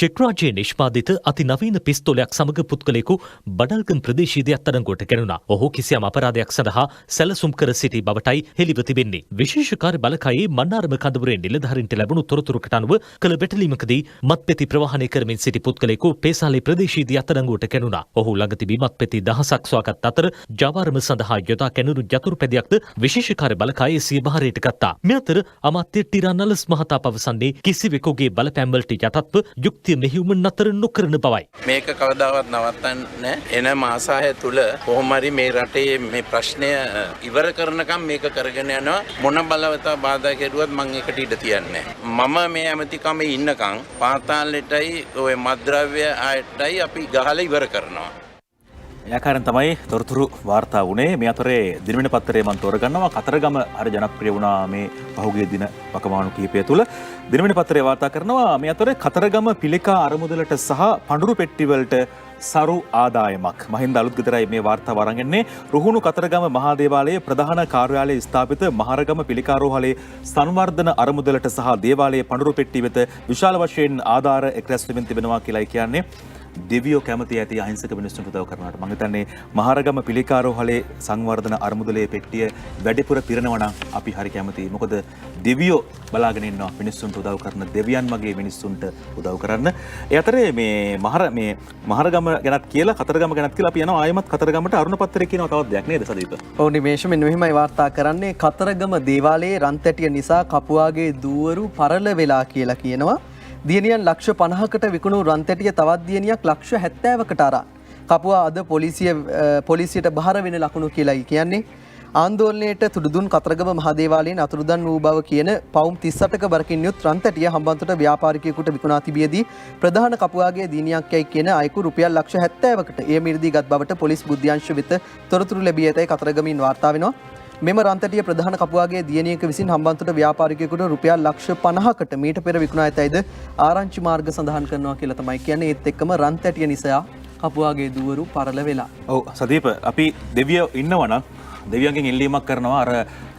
චෙක් රාජ්‍යයේ නිෂ්පාදිත අතිනවීන පිස්තෝලයක් සමග පුද්ගලයෙකු බඩල්ගම් ප්‍රදේශයේදී අත්අඩංගුවට ගැනුණා. ඔහු කිසියම් අපරාධයක් සඳහා සැලසුම් කර සිටි බවටයි හෙළිව තිබෙන්නේ. විශේෂකාර්ය බලකායේ මන්නාරම කඳවුරේ නිලධාරීන්ට ලැබුණු තොරතුරකට අනුව කළ වැටලීමකදී මත්පෙති ප්‍රවාහනය කරමින් සිටි පුද්ගලයෙකු පේසාලේ ප්‍රදේශයේදී අත්අඩංගුවට ගැනුණා. ඔහු ළඟ තිබී මත්පෙති දහසක් සොයාගත් අතර ජාවාරම සඳහා යොදා ගැනුණු යතුරු පැදියක්ද විශේෂකාර්ය බලකායේ සිය බහරයට ගත්තා. මේ අතර අමාත්‍ය ටිරන් අලස් මහතා පවසන්නේ කිසිවෙකුගේ බලපෑම් වලට යටත්ව යුක්තිය මෙහෙයුම නතර නොකරන බවයි. මේක කවදාවත් නවත්තන්න එන මාස 6 තුල කොහොම හරි මේ රටේ මේ ප්‍රශ්නය ඉවර කරනකම් මේක කරගෙන යනවා. මොන බලවතා බාධා කෙරුවත් මම ඒකට ඉඩ තියන්නේ නැහැ. මම මේ ඇමතිකමේ ඉන්නකම් පාතාලෙටයි ඔය මද්ද්‍රව්‍ය ආයතනයයි අපි ගහලා ඉවර කරනවා. ආකාරයෙන් තමයි තොරතුරු වාර්තා වුණේ. මේ අතරේ දිනවෙන පත්තරේ මම තෝරගන්නවා. කතරගම හරි ජනප්‍රිය වුණා මේ පහුගිය දින වකවානු කිහිපය තුල. දිනවෙන පත්තරේ වාර්තා කරනවා මේ අතරේ කතරගම පිළිකා අරමුදලට සහ පඳුරු පෙට්ටි වලට සරු ආදායමක්. මහින්ද අලුත්ගෙදරයි මේ වාර්තාව අරන් එන්නේ. රුහුණු කතරගම මහා දේවාලයේ ප්‍රධාන කාර්යාලයේ ස්ථාපිත මහරගම පිළිකාරෝහලේ සංවර්ධන අරමුදලට සහ දේවාලයේ පඳුරු පෙට්ටි වෙත විශාල වශයෙන් ආධාර එක්රැස් වෙමින් තිබෙනවා කියලායි කියන්නේ. දෙවියෝ කැමති ඇති අහිංසක මිනිස්සුන්ට උදව් කරනවාට මම හිතන්නේ මහරගම පිළිකාරෝහලේ සංවර්ධන අරමුදලේ පෙට්ටිය වැඩිපුර පිරෙනවා නම් අපි හරි කැමතියි. මොකද දෙවියෝ බලාගෙන ඉන්නවා මිනිස්සුන්ට උදව් කරන දෙවියන් වගේ මිනිස්සුන්ට උදව් කරන්න. ඒ අතරේ මේ මහරගම ගැනත් කියලා කතරගම ගැනත් කියලා අපි යනවා ආයෙමත් කතරගමට අරුණ පත්‍රයේ කියනවා තවත් දෙයක් නේද සදීප? ඔව් නිමේෂ මෙන්න මෙහිමයි වාර්තා කරන්නේ කතරගම දේවාලයේ රන්තැටිය නිසා කපුවාගේ දූවරු පරල වෙලා කියලා කියනවා. දියණියන් ලක්ෂ 50කට විකුණු රන්තැටිය තවත් දියණියක් ලක්ෂ 70කට අරන් කපුවා අද පොලිසියට බහර වෙන ලකුණු කියලායි කියන්නේ. ආන්දෝලනයට තුඩුදුන් කතරගම මහදේවාලයෙන් අතුරුදන් වූ බව කියන පවුම් 38ක බරකින් යුත් රන්තැටිය හම්බන්තොට ව්‍යාපාරිකයෙකුට විකුණා තිබියදී ප්‍රධාන කපුවාගේ දියණියක් යයි කියන අයෙකු රුපියල් ලක්ෂ 70කට එය මිරිදීගත් බවට පොලිස් බුද්ධ්‍යංශ වෙත තොරතුරු ලැබී ඇතැයි කතරගමින් වාර්තා වෙනවා. මෙම රන්තැටිය ප්‍රධාන කපුවාගේ දියණියක විසින් හම්බන්තොට ව්‍යාපාරිකයෙකුට රුපියල් ලක්ෂ 50කට මීට පෙර විකුණා ඇතැයිද ආරංචි මාර්ග සඳහන් කරනවා කියලා තමයි කියන්නේ. ඒත් එක්කම රන්තැටිය නිසා කපුවාගේ දුවරු පරල වෙලා. ඔව් සදීප අපි දෙවියෝ ඉන්නවනම් දෙවියන්ගෙන් ඉල්ලීමක් කරනවා අර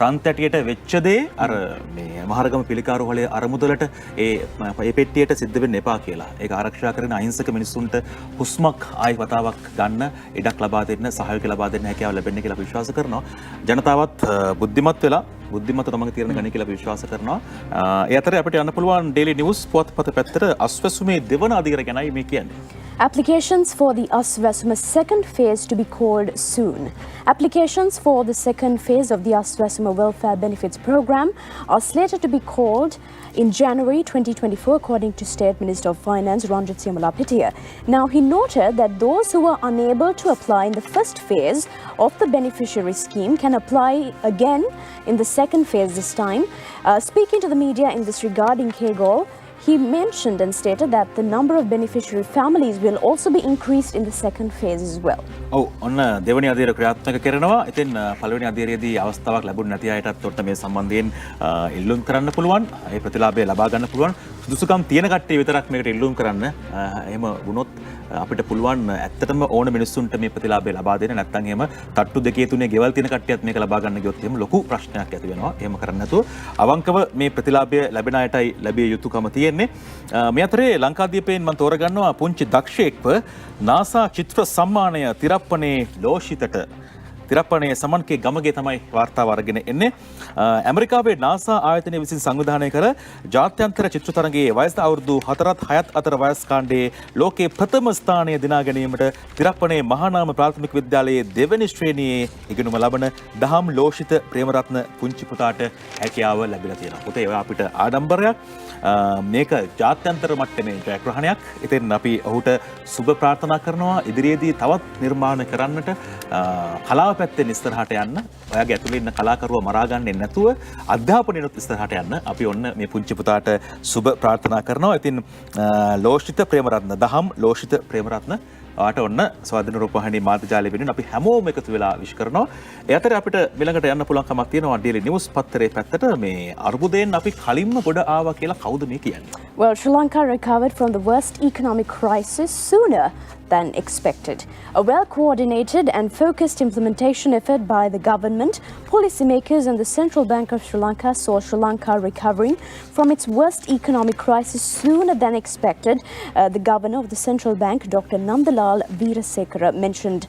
රන්තැටියට වෙච්ච දේ අර මේ මහරගම පිළිකාරෝහලේ අරමුදලට ඒ පෙට්ටියට සිද්ධ වෙන්න එපා කියලා. ඒක ආරක්ෂා කරන අහිංසක මිනිස්සුන්ට හුස්මක් ආයි වතාවක් ගන්න ඉඩක් ලබා දෙන්න සහයෝගය ලබා දෙන්න හැකියාව ලැබෙන්න කියලා විශ්වාස කරනවා. ජනතාවත් බුද්ධිමත් වෙලා බුද්ධිමත් තමන්ගේ තීරණ ගන්න කියලා විශ්වාස කරනවා. ඒ අතරේ අපිට යන්න පුළුවන් ඩේලි නිවුස් පුවත්පත පැත්තට අස්වැසුමේ දෙවන අධිකර ගැනයි මේ කියන්නේ. Applications for the Aswesuma second phase to be called soon. Applications for the second phase of the Aswesuma Welfare Benefits Program are slated to be called in January 2024, according to State Minister of Finance Ranjit Siyamalapitiya. Now, he noted that those who are unable to apply in the first phase of the beneficiary scheme can apply again in the second phase this time. Speaking to the media in this regard in Kegol, he mentioned and stated that the number of beneficiary families will also be increased in the second phase as well. ඔව් ඔන්න දෙවැනි අධීර ක්‍රියාත්මක කරනවා. ඉතින් පළවෙනි අධීරයේදී අවස්ථාවක් ලැබුණ නැති අයටත් ඔන්න මේ සම්බන්ධයෙන් ඉල්ලුම් කරන්න පුළුවන්. ඒ ප්‍රතිලාභය ලබා ගන්න පුළුවන්. සුදුසුකම් තියෙන කට්ටිය විතරක් මේකට ඉල්ලුම් කරන්න. එහෙම වුණොත් අපිට පුළුවන් ඇත්තටම ඕන මිනිස්සුන්ට මේ ප්‍රතිලාභය ලබා දෙන්න නැත්නම් එහෙම තට්ටු දෙකේ තුනේ ගෙවල් තියෙන කට්ටියත් මේක ලබා ගන්න ගියොත් එහෙම ලොකු ප්‍රශ්නයක් ඇති වෙනවා. එහෙම කරන්නේ නැතුව අවංකව මේ ප්‍රතිලාභය ලැබෙන අයටයි ලැබිය යුතුකම තියෙන්නේ. මේ අතරේ ලංකාදීපයෙන් මම තෝරගන්නවා පුංචි දක්ෂයෙක්ව නාසා චිත්‍ර සම්මානය තිරප්පනේ ලෝෂිතට තිරප්පනේ සමන්ගේ ගමගේ තමයි වාර්තාව අරගෙන එන්නේ. ඇමරිකාවේ නාසා ආයතනය විසින් සංවිධානය කර ජාත්‍යන්තර චිත්‍ර තරගයේ වයස අවුරුදු 4ත් 6ත් අතර වයස් කාණ්ඩයේ ලෝකයේ ප්‍රථම ස්ථානය දිනා ගැනීමට තිරප්පනේ මහානාම ප්‍රාථමික විද්‍යාලයේ දෙවැනි ශ්‍රේණියේ ඉගෙනුම ලබන දහම් ලෝෂිත ප්‍රේමරත්න පුංචි පුතාට හැකියාව ලැබිලා තියෙනවා. පුතේ ඔය අපිට ආඩම්බරයක්. මේක ජාත්‍යන්තර මට්ටමේ ජයග්‍රහණයක්. ඉතින් අපි ඔහුට සුබ ප්‍රාර්ථනා කරනවා ඉදිරියේදී තවත් නිර්මාණ කරන්නට කලාව පැත්තෙන් ඉස්සරහට යන්න. ඔයාගේ ඇතුළේ ඉන්න කලාකරුවා මරා ගන්නෙ නැතුව අධ්‍යාපනයේත් ඉස්සරහට යන්න අපි ඔන්න මේ පුංචි පුතාට සුබ ප්‍රාර්ථනා කරනවා. ඉතින් ලෝෂිත ප්‍රේමරත්න දහම් ලෝෂිත ප්‍රේමරත්න ඔයාට ඔන්න ස්වාධීන රූපවාහිනී මාධ්‍ය ජාලය වෙනුවෙන් අපි හැමෝම එකතු වෙලා විශ් කරනවා. ඒ අතරේ අපිට ඊළඟට යන්න පුළුවන් කමක් තියෙනවා ඩේලි නිවුස් පත්තරේ පැත්තට මේ අර්බුදයෙන් අපි කලින්ම ගොඩ ආවා කියලා කවුද මේ කියන්නේ? Well, Sri Lanka recovered from the worst economic crisis sooner than expected. A well-coordinated and focused implementation effort by the government, policymakers and the Central Bank of Sri Lanka saw Sri Lanka recovering from its worst economic crisis sooner than expected. The governor of the Central Bank, Dr. Nandalal Veerasekara, mentioned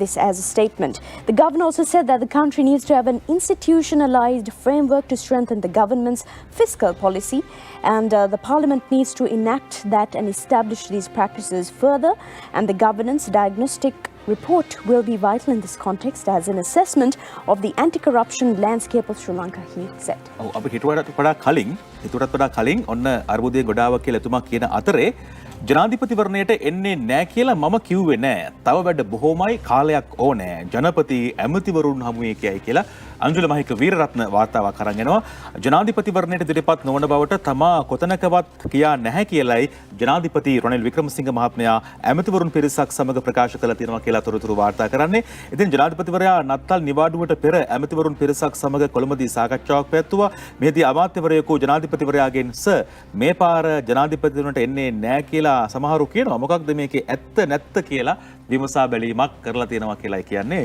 this as a statement. The governor also said that the country needs to have an institutionalized framework to strengthen the government's fiscal policy, and the parliament needs to enact that and establish these practices further, and the governance diagnostic report will be vital in this context as an assessment of the anti-corruption landscape of Sri Lanka, he said. අපි හිතුවටත් වඩා කලින් ඔන්න අර්බුදයේ ගොඩාව කියලා එතුමා කියන අතරේ ජනාධිපතිවරණයට එන්නේ නැහැ කියලා මම කිව්වේ නැහැ. තව වැඩ බොහොමයි කාලයක් ඕනේ. ජනපති ඇමතිවරුන් හමුවේ කියයි කියලා අංජුල මහික වීරරත්න වාර්තාවක් අරන් එනවා. ජනාධිපතිවරණයට ඉදිරිපත් නොවන බවට තමා කොතනකවත් කියා නැහැ කියලයි ජනාධිපති රනිල් වික්‍රමසිංහ මහත්මයා ඇමතිවරුන් පිරිසක් සමග ප්‍රකාශ කළ තියෙනවා කියලා තොරතුරු වාර්තා කරන්නේ. ඉතින් ජනාධිපතිවරයා නත්තල් නිවාඩුවට පෙර ඇමතිවරුන් පිරිසක් සමග කොළඹදී සාකච්ඡාවක් පැවැත්තුවා. මෙහිදී අමාත්‍යවරයෙකු ජනාධිපතිවරයාගෙන් මේ පාර ජනාධිපතිවරණයට එන්නේ නැහැ කියලා සමහරු කියනවා. මොකක්ද මේකේ ඇත්ත නැත්ත කියලා විමසා බැලීමක් කරලා තියෙනවා කියලායි කියන්නේ.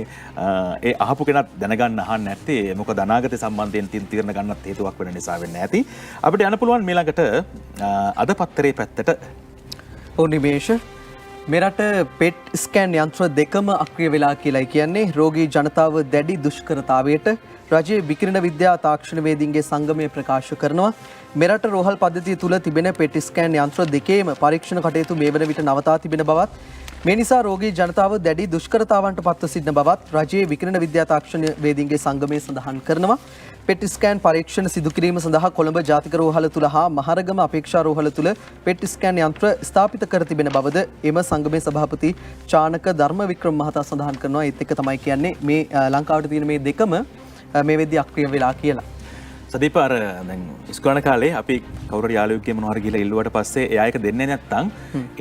ඒ අහපු කෙනත් දැනගන්න අහන්න නැත්තේ මොකද අනාගත සම්බන්ධයෙන් තීරණ ගන්නත් හේතුවක් වෙන නිසා වෙන්නේ නැති. අපිට යන්න පුළුවන් ඊළඟට අද පත්තරේ පැත්තට. නිමේෂ මෙරට පෙට් ස්කෑන් යන්ත්‍ර දෙකම අක්‍රිය වෙලා කියලායි කියන්නේ. රෝගී ජනතාව දැඩි දුෂ්කරතාවයට රජයේ විකිරණ විද්‍යා තාක්ෂණවේදීන්ගේ සංගමය ප්‍රකාශ කරනවා. මෙරට රෝහල් පද්ධතිය තුළ තිබෙන පෙට් ස්කෑන් යන්ත්‍ර දෙකේම පරීක්ෂණ කටයුතු මේ වන විට නවතා තිබෙන බවත්, මේ නිසා රෝගී ජනතාව දැඩි දුෂ්කරතාවන්ට පත්ව සිටින බවත් රජයේ විකිරණ විද්‍යා තාක්ෂණවේදීන්ගේ සංගමය සඳහන් කරනවා. පෙට් ස්කෑන් පරීක්ෂණ සිදු කිරීම සඳහා කොළඹ ජාතික රෝහල තුල හා මහරගම අපේක්ෂා රෝහල තුල පෙට් ස්කෑන් යන්ත්‍ර ස්ථාපිත කර තිබෙන බවද එම සංගමේ සභාපති චානක ධර්මවික්‍රම මහතා සඳහන් කරනවා. ඒත් එක්ක තමයි කියන්නේ මේ ලංකාවට තියෙන මේ දෙකම මේ වෙද්දී අක්‍රිය වෙලා කියලා. සදීප අර දැන් ඉස්කෝලේ කාලේ අපි කවුරු යාළුවෙක්ගේ මොනවා හරි ගිහලා ඉල්ලුවට පස්සේ එයා එක දෙන්නේ නැත්නම්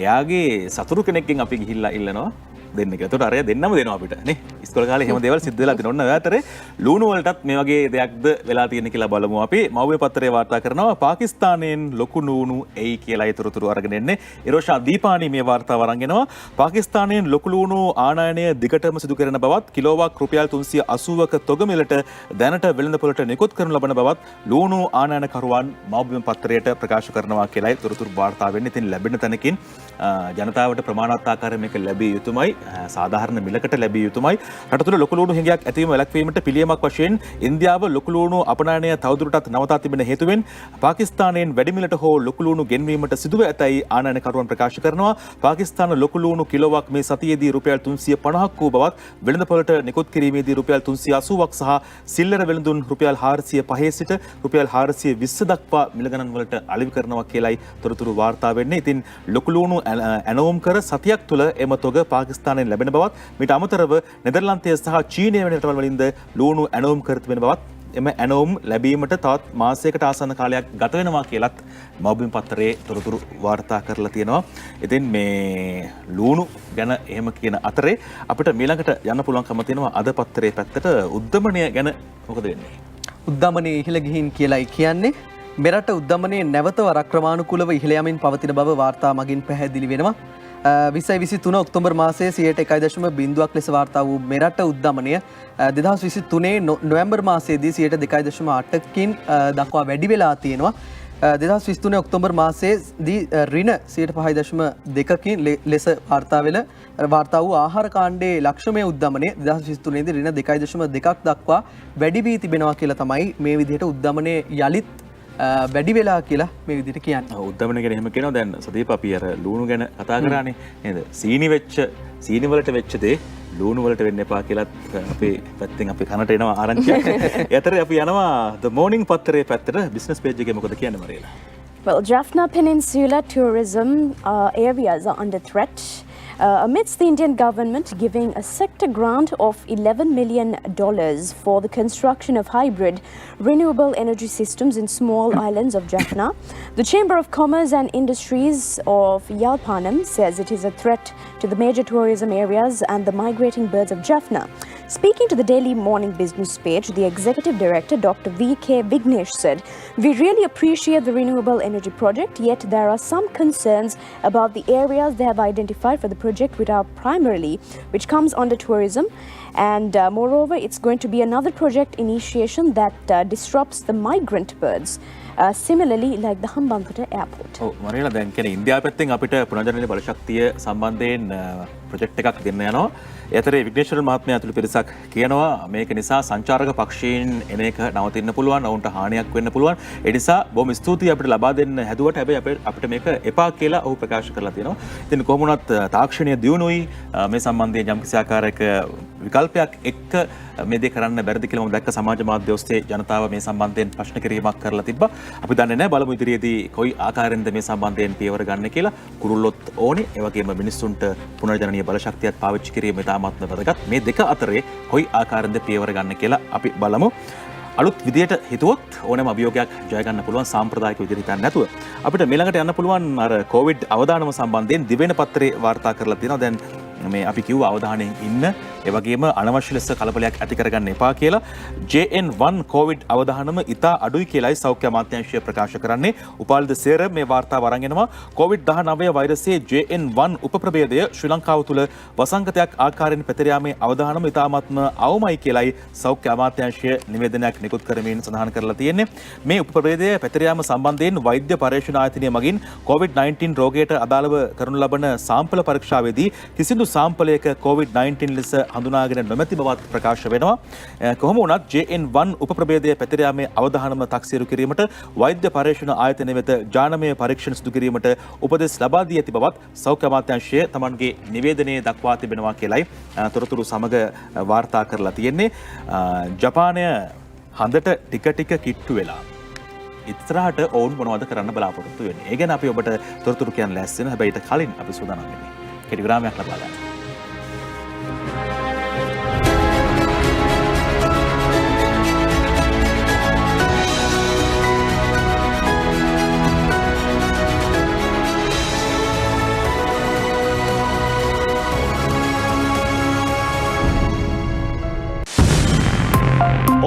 එයාගේ සතුරු කෙනෙක්ගෙන් අපි ගිහිල්ලා ඉල්ලනවා දෙන්න කියලා. ඒකට අරයා දෙන්නම දෙනවා අපිට නේ. ඉස්කෝලේ කාලේ එහෙම දේවල් සිද්ධ වෙලා තියෙනවා. ඔන්න ඔය අතරේ ලූණු වලටත් මේ වගේ දෙයක්ද වෙලා තියෙන කියලා බලමු. අපි මව්වේ පත්තරේ වාර්තා කරනවා පාකිස්තානයෙන් ලොකු ලූණු එයි කියලා ඒතරතුරු අරගෙන එන්නේ. ඉරෝෂා දීපානි මේ වාර්තාව අරන් එනවා. පාකිස්තානයෙන් ලොකු ලූණු ආනයනය දිගටම සිදු කරන බවත් කිලෝවක් රුපියල් 380ක තොග මිලට දැනට වෙළඳපොළට නිකුත් කරනු ලබන බවත් ලූණු ආනයනකරුවන් මව්බිම පත්තරයට ප්‍රකාශ කරනවා කියලායි තොරතුරු වාර්තා වෙන්නේ. ඉතින් ලැබෙන තැනකින් ජනතාවට ප්‍රමාණවත් ආකාරයෙන් මේක ලැබිය යුතුමයි. සාධාරණ මිලකට ලැබිය යුතුමයි. රට තුළ ලොකු ලූණු හිඟයක් ඇතිවීම වැළැක්වීමට පිළියමක් වශයෙන් ඉන්දියාව ලොකු ලූණු අපනයනය තවදුරටත් නවතා තිබෙන හේතුවෙන් පාකිස්තානයෙන් වැඩි මිලට හෝ ලොකු ලූණු ගෙන්වීමට සිදුව ඇතැයි ආනයනකරුවන් ප්‍රකාශ කරනවා. පාකිස්තාන ලොකු ලූණු කිලෝවක් මේ සතියේදී රුපියල් 350ක් වූ බවත් වෙළඳපොළට නිකුත් කිරීමේදී රුපියල් 380ක් සහ සිල්ලර වෙළඳුන් රුපියල් 405 සිට රුපියල් 420 දක්වා මිල ගණන් වලට අලෙවි කරනවා කියලායි තොරතුරු වාර්තා වෙන්නේ. ඉතින් ලොකු ලූණු ඇනවුම් කර සතියක් තුළ එම තොග පාකිස්තානයෙන් ලැබෙන බවත් මීට අමතරව නෙදර්ලන්තය සහ චීනය වැනි රටවල් වලින්ද ලූණු ඇනවුම් කර තිබෙන බවත් එම ඇනවුම් ලැබීමට තවත් මාසයකට ආසන්න කාලයක් ගත වෙනවා කියලත් මව්බිම් පත්තරේ තොරතුරු වාර්තා කරලා තියෙනවා. ඉතින් මේ ලූණු ගැන එහෙම කියන අතරේ අපිට ඊළඟට යන්න පුළුවන්කම තියෙනවා අද පත්තරේ පැත්තට උද්දමනය ගැන මොකද වෙන්නේ? උද්දමනය ඉහළ ගිහින් කියලායි කියන්නේ. මෙරට උද්දමනයේ නැවත වරක්‍රමානුකූලව ඉහළ යමින් පවතින බව වාර්තා මගින් පැහැදිලි වෙනවා. 2023 ඔක්තෝබර් මාසයේ 101.0ක් ලෙස වාර්තා වූ මෙරට උද්දමනය 2023 නොවැම්බර් මාසයේදී 2.8කින් දක්වා වැඩි වෙලා තියෙනවා. 2023 ඔක්තෝබර් මාසයේදී ඍණ 5.2කින් ලෙස වාර්තා වූ ආහාර කාණ්ඩයේ ලක්ෂමය උද්දමනය 2023 දී ඍණ 2.2ක් දක්වා වැඩි වී තිබෙනවා කියලා තමයි මේ විදිහට උද්දමනය යලිත් වැඩි වෙලා කියලා මේ විදිහට කියන්නේ. උද්දමනය ගැන එහෙම කියනවා. දැන් සදීප අපි අර ලුණු ගැන කතා කරානේ නේද? සීනි වලට වෙච්ච දේ ලුණු වලට වෙන්න එපා කියලා අපේ පැත්තෙන් අපි කනට එනවා ආරංචියක්. ඒතරේ අපි යනවා The Morning පත්තරේ පැත්තට බිස්නස් පේජ් එකේ මොකද කියන්නේ මරියලා? Well, Jaffna Peninsula tourism areas are under threat amidst the Indian government giving a sector grant of $11 million for the construction of hybrid renewable energy systems in small islands of Jaffna. The Chamber of Commerce and Industries of Yalpanam says it is a threat to the major tourism areas and the migrating birds of Jaffna. Speaking to the Daily Morning Business page, the Executive Director, Dr. V.K. Vignesh, said, "We really appreciate the renewable energy project, yet there are some concerns about the areas they have identified for the project which comes under tourism. And moreover, it's going to be another project initiation that disrupts the migrant birds. Similarly, like the Hambantota airport." මරියලා දැන් කියන්නේ ඉන්දියාව පැත්තෙන් අපිට පුනර්ජනන බලශක්තිය සම්බන්ධයෙන් project එකක් දෙන්න යනවා. ඒතරේ විග්නේශ්වර මහත්මයා ඇතුළු පිරිසක් කියනවා මේක නිසා සංචාරක පක්ෂීන් එන එක නවතින්න පුළුවන්, ඔවුන්ට හානියක් වෙන්න පුළුවන්. ඒ නිසා බොහොම ස්තුතියි අපිට ලබා දෙන්න හැදුවට. හැබැයි අපිට මේක එපා කියලා ඔහු ප්‍රකාශ කරලා තියෙනවා. ඉතින් කොහොම වුණත් තාක්ෂණීය දියුණුවයි මේ සම්බන්ධයෙන් යම්කිසි ආකාරයක විකල්පයක් එක්ක මේ දේ කරන්න බැරිද කියලා මම දැක්ක සමාජ මාධ්‍ය ඔස්සේ ජනතාව මේ සම්බන්ධයෙන් ප්‍රශ්න කිරීමක් කරලා තිබ්බා. අපි දන්නේ නැහැ බලමු ඉදිරියේදී කොයි ආකාරයෙන්ද මේ සම්බන්ධයෙන් පියවර ගන්න කියලා. කුරුල්ලොත් ඕනේ, ඒ වගේම මිනිස්සුන්ට පුනර්ජනනීය බලශක්තියත් පාවිච්චි කිරීම ඉතාමත්ම වැදගත්. මේ දෙක අතරේ කොයි ආකාරයෙන්ද පියවර ගන්න කියලා අපි බලමු. අලුත් විදියට හිතුවොත් ඕනෑම අභියෝගයක් ජය ගන්න පුළුවන් සාම්ප්‍රදායික විදිහට හිතන්න නැතුව. අපිට ඊළඟට යන්න පුළුවන් අර කොවිඩ් අවදානම සම්බන්ධයෙන් දිවෙන පත්‍රේ වාර්තා කරලා තියෙනවා. දැන් මේ අපි කිව්ව අවධානයෙන් ඉන්න, ඒ වගේම අනවශ්‍ය ලෙස කලබලයක් ඇති කරගන්න එපා කියලා. JN1 කොවිඩ් අවධානම ඉතා අඩුයි කියලායි සෞඛ්‍ය අමාත්‍යාංශය ප්‍රකාශ කරන්නේ. උපාලිද සේර මේ වාර්තාව අරන් එනවා. COVID-19 වෛරසයේ JN1 උපප්‍රභේදය ශ්‍රී ලංකාව තුළ වසංගතයක් ආකාරයෙන් පැතිර යාමේ අවධානම ඉතාමත්ම අවමයි කියලායි සෞඛ්‍ය අමාත්‍යාංශය නිවේදනයක් නිකුත් කරමින් සඳහන් කරලා තියෙන්නේ. මේ උපප්‍රභේදය පැතිර යාම සම්බන්ධයෙන් වෛද්‍ය පර්යේෂණ ආයතනය මගින් COVID-19 රෝගයට අදාළව කරනු ලබන සාම්පල පරීක්ෂාවේදී කිසිදු සාම්පලයක COVID-19 ලෙස හඳුනාගෙන නොමැති බවත් ප්‍රකාශ වෙනවා. කොහොම වුණත් JN1 උපප්‍රභේදය පැතිර යාමේ අවධානම තක්සේරු කිරීමට වෛද්‍ය පර්යේෂණ ආයතනය වෙත ජානමය පරීක්ෂණ සිදු කිරීමට උපදෙස් ලබා දී ඇති බවත් සෞඛ්‍ය අමාත්‍යාංශය තමන්ගේ නිවේදනයේ දක්වා තිබෙනවා කියලයි තොරතුරු සමග වාර්තා කරලා තියෙන්නේ. ජපානය හඳට ටික ටික කිට්ටු වෙලා ඉස්සරහට ඔවුන් මොනවද කරන්න බලාපොරොත්තු වෙන්නේ? ඒ ගැන අපි ඔබට තොරතුරු කියන්න ලෑස්ති වෙනවා. හැබැයි ඊට කලින් අපි සූදානම් වෙන්නේ කෙටි විරාමයක් ලබා ගන්න.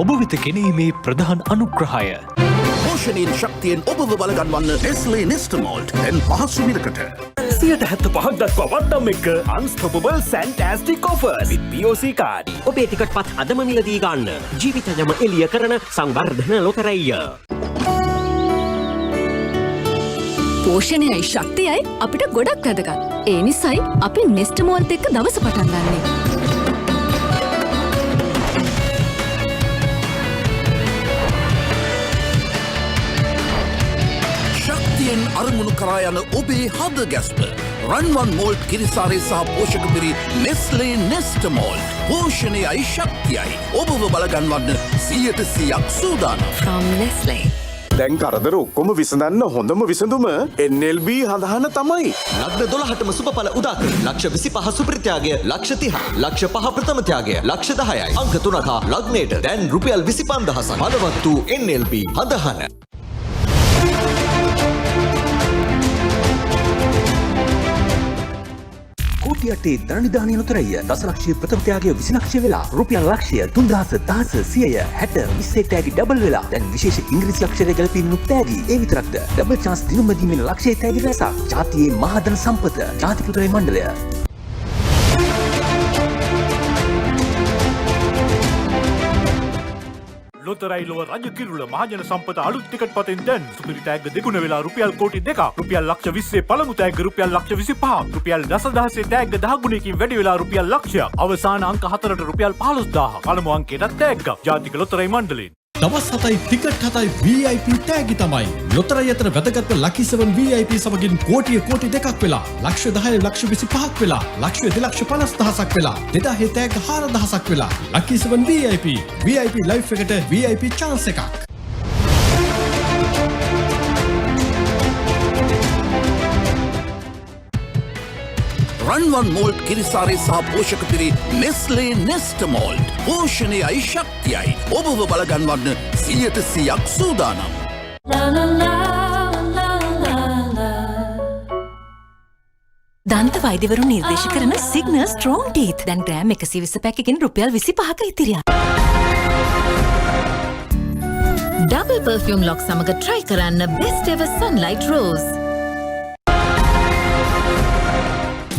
ඔබ වෙත ගෙනීමේ ප්‍රධාන අනුග්‍රහය පෝෂණයෙන් ශක්තියෙන් ඔබව බලගන්වන්න නෙස්ලේ නෙස්ටමෝල්ට් දැන් පහසු මිලකට 75% දක්වා වත්නම් එක්ක Unstoppable Fantastic Offers with POC card. ඔබේ ටිකට් පත් අදම මිලදී ගන්න. ජීවිතයම එළිය කරන සංවර්ධන ලොතරැයිය. පෝෂණයයි ශක්තියයි අපිට ගොඩක් වැදගත්. ඒ නිසායි අපි නෙස්ටමෝල්ට් එක්ක දවස පටන් ගන්නෙ. ශක්තියෙන් අරමුණු කරා යන ඔබේ හද ගැස්ම රන්වන් මෝල්ට් කිරිසාරේ සහ පෝෂක පිරි නෙස්ලේ නෙස්ටමෝල්ට් පෝෂණයයි ශක්තියයි ඔබව බලගන්වන්න 100% සූදානම්. From Nestle. දැන් කරදර ඔක්කොම විසඳන්න හොඳම විසඳුම NLB හඳහන තමයි. ලග්න 12ටම සුබඵල උදා කර ලක්ෂ 25 සුප්‍රත්‍යාගය, ලක්ෂ 30, ලක්ෂ 5 ප්‍රථම ත්‍යාගය, ලක්ෂ 10යි. අංක 3 හා ලග්නයට දැන් රුපියල් 25000ක් බලවත් වූ NLB හඳහන. 28 ධන නිධානය ලොතරැය දසලක්ෂය ප්‍රථම ත්‍යාගය 20 ලක්ෂය වෙලා රුපියල් ලක්ෂය 3000 1000 100 60 20 තෑගි ඩබල් වෙලා දැන් විශේෂ ඉංග්‍රීසි අක්ෂරය ගැලපීමනුත් තෑගි ඒ විතරක්ද ඩබල් chance දිනුම දීමේ ලක්ෂය තෑගි රැසක් ජාතියේ මහදන සම්පත ජාතික ලොතරැයි මණ්ඩලය. ලොතරැයි ලොව රජ කිරුළ මහජන සම්පත අලුත් ටිකට් පතෙන් දැන් සුපිරි තෑග්ග දෙගුණ වෙලා රුපියල් කෝටි 2ක් රුපියල් ලක්ෂ 20 පළමු තෑග්ග රුපියල් ලක්ෂ 25ක් රුපියල් දසදහසේ තෑග්ග 10 ගුණයකින් වැඩි වෙලා රුපියල් ලක්ෂයක් අවසාන අංක 4ට රුපියල් 15000 පළමු අංකයටත් තෑග්ගක් ජාතික ලොතරැයි මණ්ඩලයෙන්. දවස් 7යි ටිකට් 7යි VIP තෑගි තමයි. ලොතරැයි අතර වැදගත්ම ලකි 7 VIP සමගින් කෝටි 2ක් වෙලා ලක්ෂ 10 ලක්ෂ 25ක් වෙලා ලක්ෂ 2,50,000ක් වෙලා 2000 තෑග්ග 4000ක් වෙලා ලකි 7 VIP ලයිෆ් එකට VIP chance එකක්. රන්වන් මෝල්ට් කිරිසාරේ සහ පෝෂක පිරි නෙස්ලේ නෙස්ටමෝල්ට් පෝෂණයයි ශක්තියයි ඔබව බලගන්වන්න 100% සූදානම්. දන්ත වෛද්‍යවරුන් නිර්දේශ කරන සිග්නල් ස්ට්‍රෝං ටීත් දැන් ග්‍රෑම් 120 පැකකින් රුපියල් 25ක ඉතිරියක්. ඩබල් පර්ෆියුම් ලොක් සමග try කරන්න best ever sunlight rose.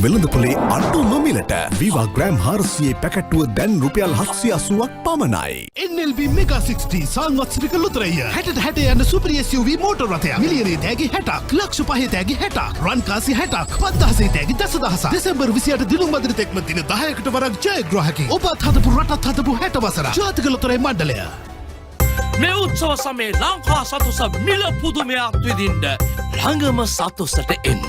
වෙළඳපොලේ අඩුම මිලට විවා ග්‍රෑම් 400 පැකට්ටුව දැන් රුපියල් 780ක් පමණයි. NLB Mega 60 සංවත්සරික ලොතරැය 60 යන සුපරි SUV මෝටර් රථයක් මිලියනයේ තෑගි 60ක් ලක්ෂ 5 තෑගි 60ක් රන් කාසි 60ක් 5000 තෑගි 10000ක් දෙසැම්බර් 28 දිනුම් මැදිරි තෙක්ම දින 10කට වරක් ජයග්‍රාහකී ඔබත් හදපු රටත් හදපු 60 වසර ජාතික ලොතරැයි මණ්ඩලය. මේ උත්සව සමයේ ලංකා සතුස මිල පුදුමයක් විඳින්න ළඟම සතුසට එන්න.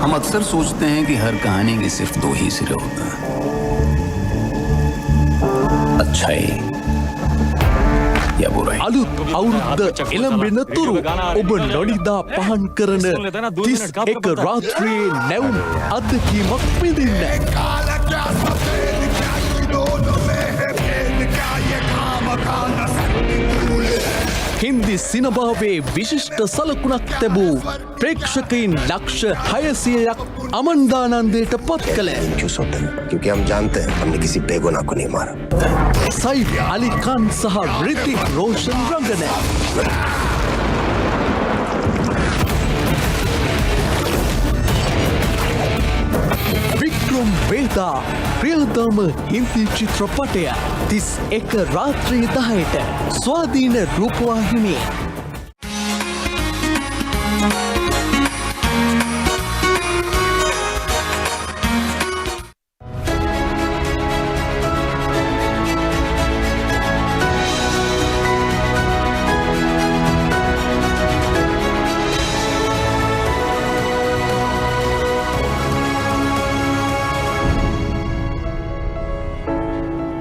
हम अक्सर सोचते हैं कि हर कहानी के सिर्फ दो ही सिरे होते हैं, अच्छाई या बुराई. අලුත් අවුරුද්ද එළඹෙන තුරු ඔබ නොනිදා පහන් කරන 31 රාත්‍රියේ නැවුම් අත්දැකීමක් විඳින්න. හින්දි සිනමාවේ විශිෂ්ට සලකුණක් තැබූ ප්‍රේක්ෂකයින් ලක්ෂ 600ක් අමන්දානන්දයට පත් කළ क्योंकि हम जानते हैं हमने किसी बेगुनाह को नहीं मारा. සයිෆ් අලි ඛාන් සහ රිතික් රෝෂන් රංගන වික්‍රම් වේදා ප්‍රියතම හින්දි චිත්‍රපටය 31 රාත්‍රී 10ට ස්වාධීන රූපවාහිනියේ.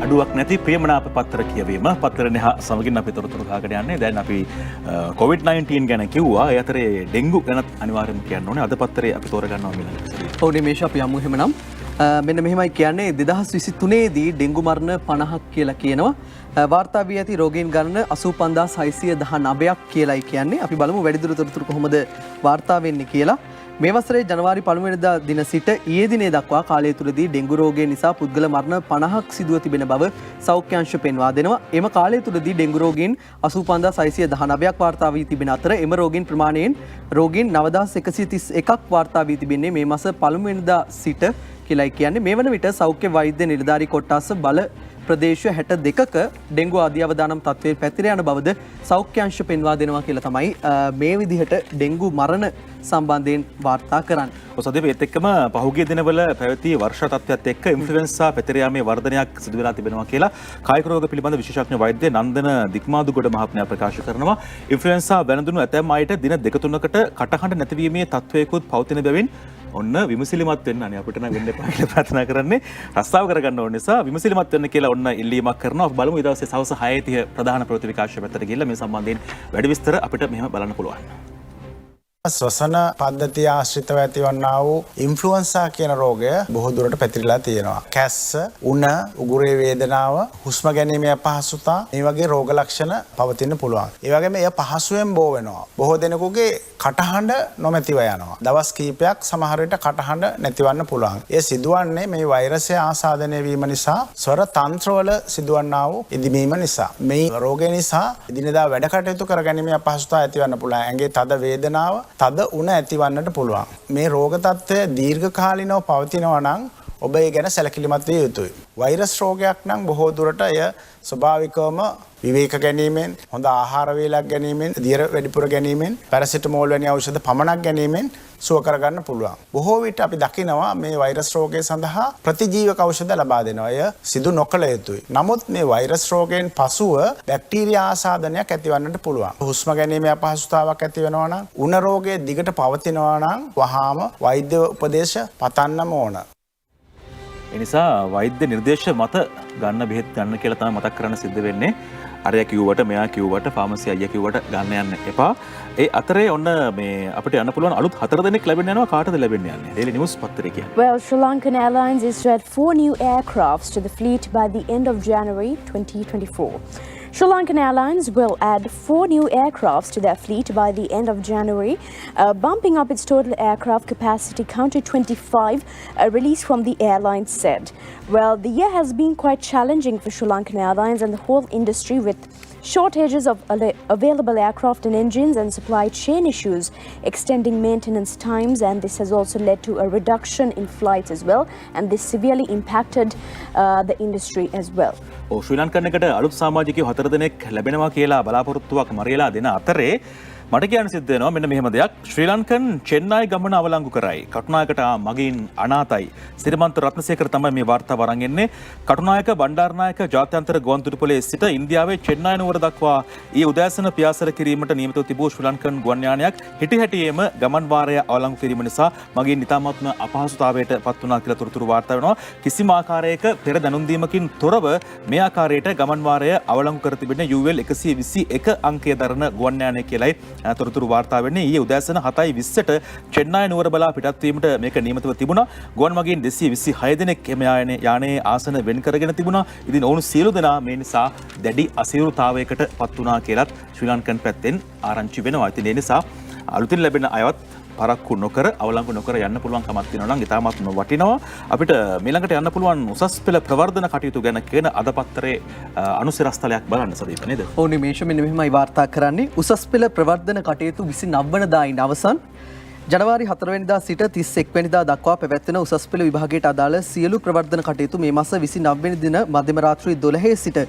අඩුවක් නැති ප්‍රියමනාප පත්තර කියවීම පත්තරන එහා සමගින් අපි තොරතුරු කාගෙන යන්නේ. දැන් අපි COVID-19 ගැන කිව්වා. ඒ අතරේ ඩෙන්ගු ගැනත් අනිවාර්යයෙන්ම කියන්න ඕනේ. අද පත්තරේ අපි තෝරගන්නවා මිලක්. ඔව් මේෂ අපි යමු එහෙමනම්. මෙන්න මෙහෙමයි කියන්නේ 2023 දී ඩෙන්ගු මරණ 50ක් කියලා කියනවා. වාර්තා වී ඇති රෝගීන් ගණන 85619ක් කියලායි කියන්නේ. අපි බලමු වැඩිදුර තොරතුරු කොහොමද වාර්තා වෙන්නේ කියලා. මේ වසරේ ජනවාරි 1 වෙනිදා දින සිට ඊයේ දිනේ දක්වා කාලය තුලදී ඩෙන්ගු රෝගය නිසා පුද්ගල මරණ 50ක් සිදුව තිබෙන බව සෞඛ්‍ය අංශ පෙන්වා දෙනවා. එම කාලය තුලදී ඩෙන්ගු රෝගීන් 85619ක් වාර්තා වී තිබෙන අතර එම රෝගීන් ප්‍රමාණයෙන් රෝගීන් 9131ක් වාර්තා වී තිබෙන්නේ මේ මාස 1 වෙනිදා සිට කියලායි කියන්නේ. මේ වන විට සෞඛ්‍ය වෛද්‍ය නිලධාරී කොට්ටාස බල ප්‍රදේශ 62ක ඩෙන්ගු ආදී අවදානම් තත්ත්වයේ පැතිර යන බවද සෞඛ්‍ය අංශ පෙන්වා දෙනවා කියලා තමයි මේ විදිහට ඩෙන්ගු මරණ සම්බන්ධයෙන් වාර්තා කරන්නේ. ඔසදේ ඒත් එක්කම පහුගිය දිනවල පැවති වර්ෂා තත්ත්වයත් එක්ක ඉන්ෆ්ලුවෙන්සා පැතිර යාමේ වර්ධනයක් සිදු වෙලා තිබෙනවා කියලා කායික රෝග පිළිබඳ විශේෂඥ වෛද්‍ය නන්දන දික්මාදුගොඩ මහත්මයා ප්‍රකාශ කරනවා. ඉන්ෆ්ලුවෙන්සා වැළඳුණු ඇතැම් අයට දින 2-3කට කටහඬ නැතිවීමේ තත්ත්වයකුත් පවතින බැවින් ඔන්න විමසිලිමත් වෙන්න අනේ අපිට නම් වෙන්න එපා කියලා ප්‍රාර්ථනා කරන්නේ. රස්සාව කරගන්න ඕන නිසා විමසිලිමත් වෙන්න කියලා ඔන්න ඉල්ලීමක් කරනවා. අපි බලමු ඊ දවසේ සවස් 6:30 ප්‍රධාන ප්‍රවෘත්ති විකාශය පැත්තට ගිහිල්ලා මේ සම්බන්ධයෙන් වැඩි විස්තර අපිට මෙහෙම බලන්න පුළුවන්. ස්වසන පද්ධතිය ආශ්‍රිතව ඇතිවන්නා වූ ඉන්ෆ්ලුවන්සා කියන රෝගය බොහෝ දුරට පැතිරිලා තියෙනවා. කැස්ස, උණ, උගුරේ වේදනාව, හුස්ම ගැනීමේ අපහසුතා මේ වගේ රෝග ලක්ෂණ පවතින්න පුළුවන්. ඒ වගේම එය පහසුවෙන් බෝ වෙනවා. බොහෝ දෙනෙකුගේ කටහඬ නොමැතිව යනවා. දවස් කිහිපයක් සමහර විට කටහඬ නැතිවන්න පුළුවන්. එය සිදුවන්නේ මේ වෛරසය ආසාදනය වීම නිසා ස්වර තන්ත්‍රවල සිදුවන්නා වූ ඉදිමීම නිසා. මේ රෝගය නිසා එදිනෙදා වැඩ කටයුතු කරගැනීමේ අපහසුතාව ඇතිවන්න පුළුවන්. ඇඟේ තද වේදනාව, තද උණ ඇතිවන්නට පුළුවන්. මේ රෝග තත්ත්වය දීර්ඝකාලීනව පවතිනවා නම් ඔබ ඒ ගැන සැලකිලිමත් විය යුතුයි. වෛරස් රෝගයක් නම් බොහෝ දුරට එය ස්වභාවිකවම විවේක ගැනීමෙන්, හොඳ ආහාර වේලක් ගැනීමෙන්, දියර වැඩිපුර ගැනීමෙන්, පැරසිටමෝල් වැනි ඖෂධ පමණක් ගැනීමෙන් සුව කරගන්න පුළුවන්. බොහෝ විට අපි දකිනවා මේ වෛරස් රෝගය සඳහා ප්‍රතිජීවක ඖෂධ ලබා දෙනවා. එය සිදු නොකළ යුතුයි. නමුත් මේ වෛරස් රෝගයෙන් පසුව බැක්ටීරියා ආසාදනයක් ඇතිවන්නට පුළුවන්. හුස්ම ගැනීමේ අපහසුතාවක් ඇති වෙනවා නම්, උණ රෝගය දිගට පවතිනවා නම් වහාම වෛද්‍ය උපදේශ පතන්නම ඕන. එනිසා වෛද්‍ය නිර්දේශ මත ගන්න බෙහෙත් ගන්න කියලා තමයි මතක් කරන්න සිද්ධ වෙන්නේ. අරයා කිව්වට මෙයා කිව්වට ෆාමසි අයියා කිව්වට ගන්න යන්න එපා. ඒ අතරේ ඔන්න මේ අපිට යන්න පුළුවන් අලුත් 4 දෙනෙක් ලැබෙන්න යනවා. කාටද ලැබෙන්න යන්නේ? Daily News පත්තරේ කියන්නේ. Well, Sri Lankan Airlines is to add 4 new aircrafts to the fleet by the end of January 2024. Sri Lankan Airlines will add 4 new aircrafts to their fleet by the end of January, bumping up its total aircraft capacity count to 25, released from the airline said. Well, the year has been quite challenging for Sri Lankan Airlines and the whole industry, with shortages of available aircraft and engines and supply chain issues extending maintenance times, and this has also led to a reduction in flights as well, and this severely impacted the industry as well. Sri Lankan එකට අලුත් සමාජිකයෝ 4 දෙනෙක් ලැබෙනවා කියලා බලාපොරොත්තුවක් මරියලා දෙන අතරේ මට කියන්න සිද්ධ වෙනවා මෙන්න මෙහෙම දෙයක්. ශ්‍රී ලංකන් චෙන්නයි ගමන අවලංගු කරයි. කටුනායකට මගින් අනාතයි. සිරිමන්ත රත්නසේකර තමයි මේ වාර්තාව අරන් එන්නේ. කටුනායක බණ්ඩාරනායක ජාත්‍යන්තර ගුවන්තොටුපළේ සිට ඉන්දියාවේ චෙන්නයි නුවර දක්වා ඊ උදෑසන පියාසර කිරීමට නියමිතව තිබූ ශ්‍රී ලංකන් ගුවන් යානයක් හිටිහැටියේම ගමන් වාරය අවලංගු කිරීම නිසා මගින් ඉතාමත්ම අපහසුතාවයට පත් වුණා කියලා තොරතුරු වාර්තා වෙනවා. කිසිම ආකාරයක පෙර දැනුම් දීමකින් තොරව මේ ආකාරයට ගමන් වාරය අවලංගු කර තිබෙන UL 121 අංකය දරන ගුවන් යානය කියලයි තොරතුරු වාර්තා වෙන්නේ. ඊයේ උදෑසන 7:20ට චෙන්නයි නුවර බලා පිටත් වීමට මේක නියමිතව තිබුණා. ගුවන් මගින් 226 දෙනෙක් එම යානයේ ආසන වෙන් කරගෙන තිබුණා. ඉතින් ඔවුන් සියලු දෙනා මේ නිසා දැඩි අසීරුතාවයකට පත් වුණා කියලත් ශ්‍රී ලංකන් පැත්තෙන් ආරංචි වෙනවා. ඉතින් ඒ නිසා අලුතින් ලැබෙන අයවත් පරක්කු නොකර අවලංගු නොකර යන්න පුළුවන් කමක් තියෙනවා නම් ඉතාමත්ම වටිනවා. අපිට ඊළඟට යන්න පුළුවන් උසස් පෙළ ප්‍රවර්ධන කටයුතු ගැන කියන අද පත්තරේ අනුසිරස්තලයක් බලන්න සදීප නේද? ඔව් නිමේෂ මෙන්න මෙහෙමයි වාර්තා කරන්නේ. උසස් පෙළ ප්‍රවර්ධන කටයුතු 29 වෙනිදායින් අවසන්. ජනවාරි 4 වෙනිදා සිට 31 වෙනිදා දක්වා පැවැත්වෙන උසස් පෙළ විභාගයට අදාළ සියලු ප්‍රවර්ධන කටයුතු මේ මාස 29 වෙනි දින මධ්‍යම රාත්‍රී 12 සිට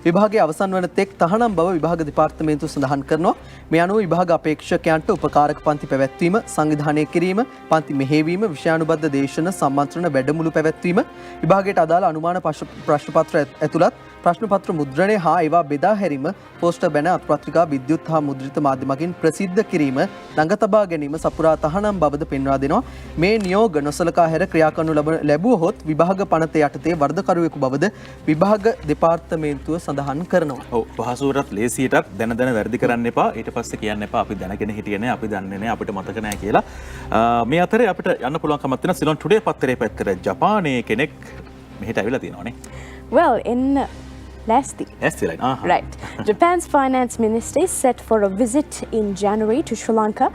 විභාගයේ අවසන් වන තෙක් තහනම් බව විභාග දෙපාර්තමේන්තුව සඳහන් කරනවා. මේ අනුව විභාග අපේක්ෂකයන්ට උපකාරක පන්ති පැවැත්වීම, සංවිධානය කිරීම, පන්ති මෙහෙයවීම, විෂයානුබද්ධ දේශන සම්මන්ත්‍රණ වැඩමුළු පැවැත්වීම, විභාගයට අදාළ අනුමාන ප්‍රශ්න පත්‍ර ඇතුළත් ප්‍රශ්න පත්‍ර මුද්‍රණය හා ඒවා බෙදා හැරීම, පෝස්ටර් බැන අත්පත්‍රිකා විද්‍යුත් හා මුද්‍රිත මාධ්‍යමකින් ප්‍රසිද්ධ කිරීම, ළඟ තබා ගැනීම සපුරා තහනම් බවද පෙන්වා දෙනවා. මේ නියෝග නොසලකා හැර ක්‍රියා කරනු ලැබුවහොත් විභාග පනත යටතේ වරදකරුවෙකු බවද විභාග දෙපාර්තමේන්තුව සඳහන් කරනවා. ඔව් පහසුවටත් ලේසියටත් දැන වැරදි කරන්න එපා. ඊට පස්සේ කියන්න එපා අපි දැනගෙන හිටියේ නෑ, අපි දන්නේ නෑ, අපිට මතක නෑ කියලා. මේ අතරේ අපිට යන්න පුළුවන් කමක් තියෙනවා සිලොන් ටුඩේ පත්තරේ පැත්තට ජපානයේ කෙනෙක් මෙහෙට ඇවිල්ලා තියෙනවානේ. Well, in Lasti. Right. Japan's finance minister is set for a visit in January to Sri Lanka.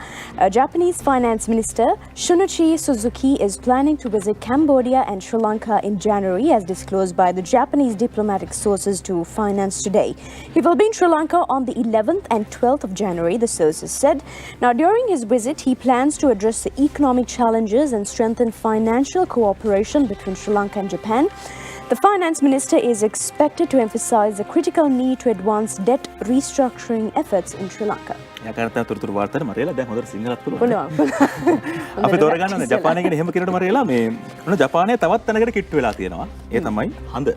Japanese finance minister Shunichi Suzuki is planning to visit Cambodia and Sri Lanka in January, as disclosed by the Japanese diplomatic sources to Finance Today. He will be in Sri Lanka on the 11th and 12th of January, the sources said. Now, during his visit, he plans to address the economic challenges and strengthen financial cooperation between Sri Lanka and Japan. The finance minister is expected to emphasize the critical need to advance debt restructuring efforts in Sri Lanka. යකරත තුරුතුරු වාර්තාවේ මරියලා දැන් හොඳට සිංහලත් පුළුවන්. අපි තෝරගන්න ජපානය ගැන එහෙම කියනකොට මරියලා මේ මොන ජපානය තවත් තැනකට කිට්ටු වෙලා තියෙනවා. ඒ තමයි හඳ.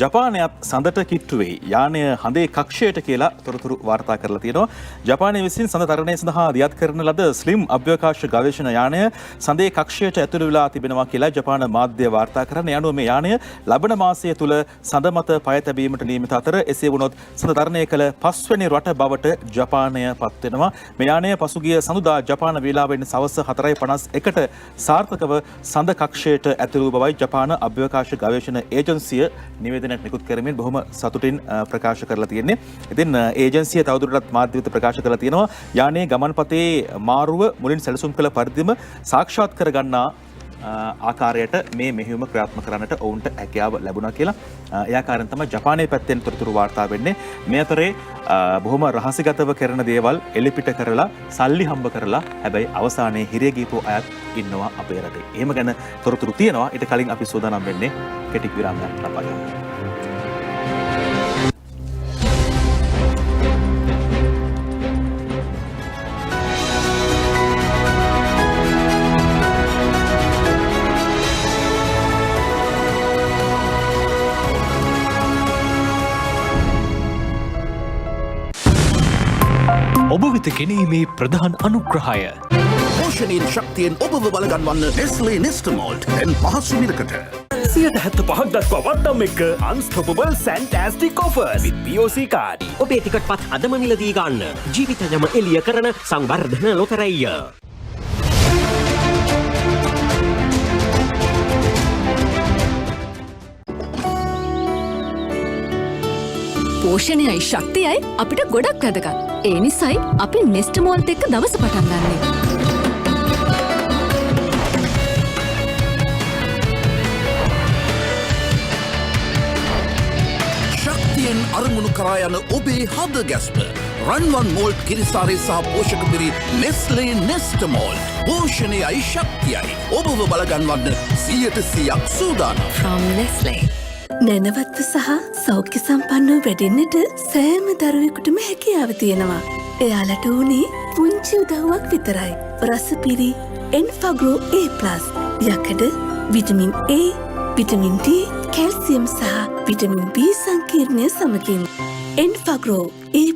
ජපානයත් සඳට කිට්ටු වෙයි. යානය හඳේ කක්ෂයට කියලා තොරතුරු වාර්තා කරලා තියෙනවා. ජපානය විසින් සඳ තරණය සඳහා දියත් කරන ලද ස්ලිම් අභ්‍යවකාශ ගවේෂණ යානය සඳේ කක්ෂයට ඇතුළු වෙලා තිබෙනවා කියලා ජපාන මාධ්‍ය වාර්තා කරන යනුව මේ යානය ලබන ලබන මාසය තුළ සඳ මත පය තැබීමට නියමිත අතර එසේ වුණොත් සඳ තරණය කළ 5වෙනි රට බවට ජපානය පත් වෙනවා. මේ යානය පසුගිය සඳුදා ජපාන වේලාවෙන් සවස් 4:51ට සාර්ථකව සඳ කක්ෂයට ඇතුළු බවයි ජපාන අභ්‍යවකාශ ගවේෂණ ඒජන්සිය නිවේදනයක් නිකුත් කරමින් බොහොම සතුටින් ප්‍රකාශ කරලා තියෙන්නේ. ඉතින් ඒජන්සිය තවදුරටත් මාධ්‍යවිත ප්‍රකාශ කරලා තියෙනවා යානයේ ගමන්පතේ මාරුව මුලින් සැලසුම් කළ පරිදිම සාක්ෂාත් කරගන්නා ආකාරයට මේ මෙහෙයුම ක්‍රියාත්මක කරන්නට ඔවුන්ට හැකියාව ලැබුණා කියලා. ඒ ආකාරයෙන් තමයි ජපානයේ පැත්තෙන් තොරතුරු වාර්තා වෙන්නේ. මේ අතරේ බොහොම රහසිගතව කරන දේවල් එලිපිට කරලා සල්ලි හම්බ කරලා හැබැයි අවසානයේ හිරේ ගිහපු අයත් ඉන්නවා අපේ රටේ. එහෙම ගැන තොරතුරු තියෙනවා. ඊට කලින් අපි සූදානම් වෙන්නේ කෙටි විරාමයක් ලබා ගන්න. ඔබ වෙත ගෙනීමේ ප්‍රධාන අනුග්‍රහය පෝෂණයෙන් ශක්තියෙන් ඔබව බලගන්වන්න නෙස්ලේ නෙස්ටමෝල්ට් දැන් පහසු මිලකට 75ක් දක්වා වට්ටම් එක්ක අන්ස්ටොපබල් සැන්ටෑස්ටික් ඔෆර්ස් with POC card. ඔබේ ටිකට් පත් අදම මිලදී ගන්න. ජීවිතයම එළිය කරන සංවර්ධන ලොතරැයිය. පෝෂණයයි ශක්තියයි අපිට ගොඩක් වැදගත්. ඒ නිසයි අපි නෙස්ටමෝල්ත් එක්ක දවස පටන් ගන්නෙ. ශක්තියෙන් අරමුණු කරා යන ඔබේ හද ගැස්ම රන්වන් මෝල්ට් කිරිසාරේ සහ පෝෂක පිරි නෙස්ලේ නෙස්ටමෝල්ට් පෝෂණයයි ශක්තියයි ඔබව බලගන්වන්න 100% සූදානම්. From Nestle. නැනවත්ව සහ සෞඛ්‍ය සම්පන්නව වැඩෙන්නට සෑම දරුවෙකුටම හැකියාව තියෙනවා. එයාලට උනේ පුංචි උදව්වක් විතරයි. රසපිරි එන්ෆාග්‍රෝ A+, යකඩ, vitamin A, vitamin D, calcium සහ විටමින් B සංකීර්ණය සමගින්. එන්ෆාග්‍රෝ A+.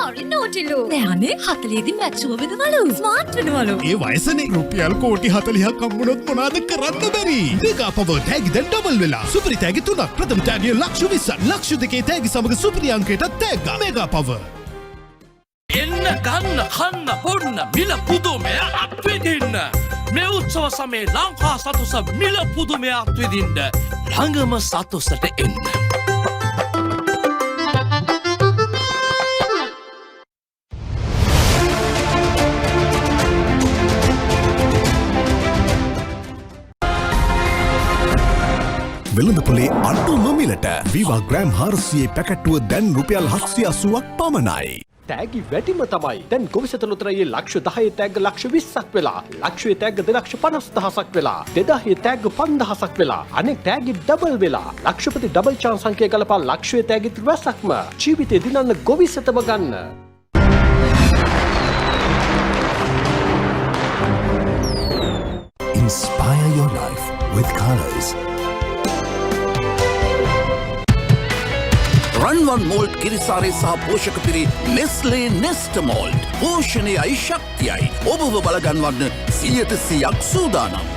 හරි නෝටිලු නෑනේ 40දී මැච්චුව වෙනවලු ස්මාර්ට් වෙනවලු ඒ වයසනේ රුපියල් කෝටි 40ක් හම්බුනොත් මොනවද කරන්න බැරි මෙගා පවර් තෑගි දැන් ඩබල් වෙලා සුපිරි තෑගි 3ක් ප්‍රථම තෑගිය ලක්ෂ 20ක් ලක්ෂ 2 තෑගි සමග සුපිරි අංකයට තෑග්ගා මෙගා පවර් එන්න ගන්න කන්න බොන්න මිල පුදුමය අත්විඳින්න මේ උත්සව සමයේ ලංකා සතුස මිල පුදුමය අත්විඳින්න ළඟම සතුසට එන්න වෙළඳපොලේ අඩුම මිලට වීවා ග්‍රෑම් 400 පැකට්ටුව දැන් රුපියල් 780ක් පමණයි. තෑගි වැඩිම තමයි. දැන් ගොවිසත ලොතරැයියේ ලක්ෂ 10 තෑග්ග ලක්ෂ 20ක් වෙලා, ලක්ෂයේ තෑග්ග 2,50,000ක් වෙලා, 2000 තෑග්ග 5,000ක් වෙලා, අනෙක් තෑගි ඩබල් වෙලා. ලක්ෂපති ඩබල් chance අංකය ගලපා ලක්ෂයේ තෑගි 30ක්ම ජීවිතේ දිනන්න ගොවිසතම ගන්න. Inspire your life with colors. රන්වන් මෝල්ට් කිරිසාරේ සහ පෝෂක පිරි නෙස්ලේ නෙස්ටමෝල්ට් පෝෂණයයි ශක්තියයි ඔබව බලගන්වන්න 100% සූදානම්.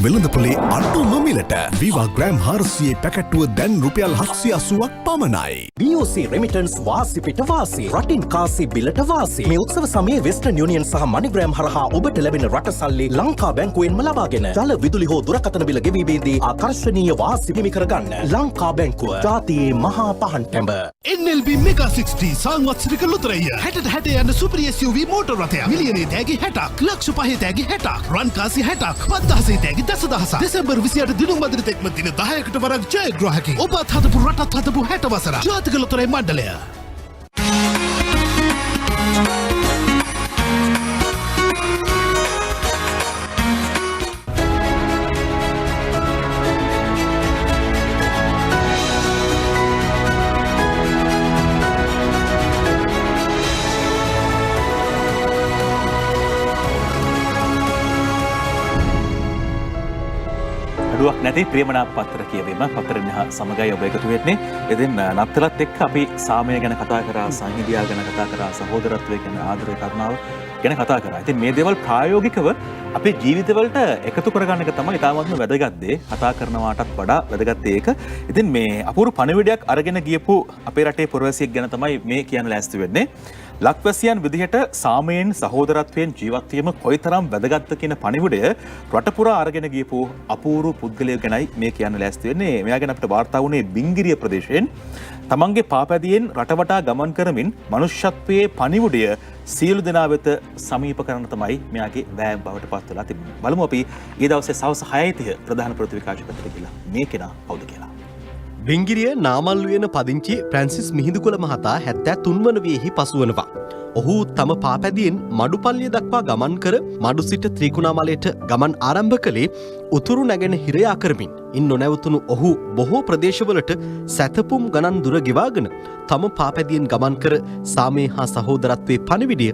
වෙළඳපොලේ අඩුම මිලට වීවා ග්‍රෑම් 400 පැකට්ටුව දැන් රුපියල් 780ක් පමණයි. BOC රෙමිටන්ස් වාසි පිට වාසි රටින් කාසි බිලට වාසි මේ උත්සව සමයේ වෙස්ටර්න් යුනියන් සහ මනිග්‍රෑම් හරහා ඔබට ලැබෙන රට සල්ලි ලංකා බැංකුවෙන්ම ලබාගෙන ජල විදුලි හෝ දුරකථන බිල ගෙවීමේදී ආකර්ශනීය වාසි හිමි කරගන්න ලංකා බැංකුව ජාතියේ මහා පහන් පැඹ. NLB Mega 60 සංවත්සරික ලොතරැයිය 60 යන සුපරි SUV මෝටර් රථයක් මිලියනයේ තෑගි 60ක් ලක්ෂ 5 තෑගි 60ක් රන් කාසි 60ක් 5000 තෑගි 10,000 දෙසැම්බර් 28 දිනුම් මැදිරි තෙක්ම දින 10කට වරක් ජයග්‍රාහකී ඔබත් හදපු රටත් හදපු 60 වසර ජාතික ලොතරැයි මණ්ඩලය. අඩුවක් නැති ප්‍රේමනා පත්‍ර කියවීම පත්තරෙන් සමගයි ඔබ එකතු වෙන්නේ. ඉතින් නත්තලත් එක්ක අපි සාමය ගැන කතා කරා, සංහිඳියා ගැන කතා කරා, සහෝදරත්වය ගැන, ආදරය කරුණාව ගැන කතා කරා. ඉතින් මේ දේවල් ප්‍රායෝගිකව අපේ ජීවිතවලට එකතු කරගන්න එක තමයි ඉතාමත්ම වැදගත් දේ. කතා කරනවාටත් වඩා වැදගත් ඒක. ඉතින් මේ අපූර්ව පණිවිඩයක් අරගෙන ගියපු අපේ රටේ පුරවැසියෙක් ගැන තමයි මේ කියන්න ලෑස්ති වෙන්නේ. ලක්වැසියන් විදිහට සාමයෙන් සහෝදරත්වයෙන් ජීවත් වීම කොයිතරම් වැදගත්ද කියන පණිවිඩය රට පුරා අරගෙන ගියපු අපූර්ව පුද්ගලයෙක් ගැනයි මේ කියන්න ලෑස්ති වෙන්නේ. මෙයා ගැන අපිට වාර්තා වුණේ බිංගිරිය ප්‍රදේශයෙන් තමන්ගේ පාපැදියෙන් රටවටා ගමන් කරමින් මනුෂ්‍යත්වයේ පණිවිඩය සියලු දෙනා වෙත සමීප කරන තමයි මෙයාගේ වෑයම් බවට පත් වෙලා තිබුණේ. බලමු අපි ඊ දවසේ සවස් 6:30 ප්‍රධාන ප්‍රතිවිකාශ පත්‍රය කියලා මේ කෙනා කවුද කියලා. බිංගිරිය නාමල්ලුවෙන පදිංචි ප්‍රැන්සිස් මිහිඳුකොළ මහතා 73 වන වියෙහි පසුවනවා. ඔහු තම පාපැදියෙන් මඩුපල්ලිය දක්වා ගමන් කර මඩු සිට ත්‍රිකුණාමලයට ගමන් ආරම්භ කළේ උතුරු නැගෙන හිරයා කරමින්. ඉන් නොනැවතුණු ඔහු බොහෝ ප්‍රදේශවලට සැතපුම් ගණන් දුර ගෙවාගෙන තම පාපැදියෙන් ගමන් කර සාමය හා සහෝදරත්වයේ පණිවිඩය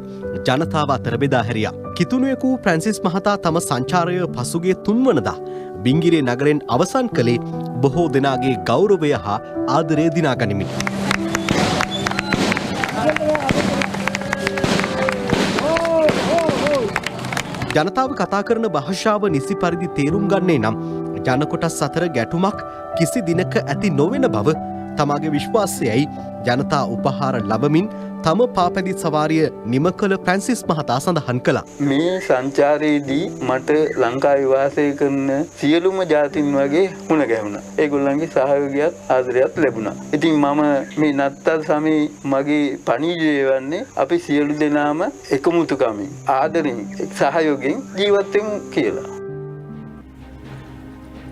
ජනතාව අතර බෙදා හැරියා. කිතුණුවෙකු ප්‍රැන්සිස් මහතා තම සංචාරය පසුගිය 3 වනදා බිංගිරිය නගරෙන් අවසන් කළේ බොහෝ දෙනාගේ ගෞරවය හා ආදරය දිනා ගනිමින්. ජනතාව කතා කරන භාෂාව නිසි පරිදි තේරුම් ගන්නේ නම් ජනකොටස් අතර ගැටුමක් කිසි දිනක ඇති නොවන බව තමාගේ විශ්වාසයයි ජනතා උපහාර ලබමින් තම පාපැදි සවාරිය නිම කළ ප්‍රැන්සිස් මහතා සඳහන් කළා. මේ සංචාරයේදී මට ලංකාවේ වාසය කරන සියලුම ජාතීන් වගේ මුණ ගැහුණා. ඒගොල්ලන්ගේ සහයෝගයත් ආදරයත් ලැබුණා. ඉතින් මම මේ නත්තල් සමයේ මගේ පණිවිඩය වන්නේ අපි සියලු දෙනාම එකමුතුකමින් ආදරෙන් සහයෝගයෙන් ජීවත් වෙමු කියලා.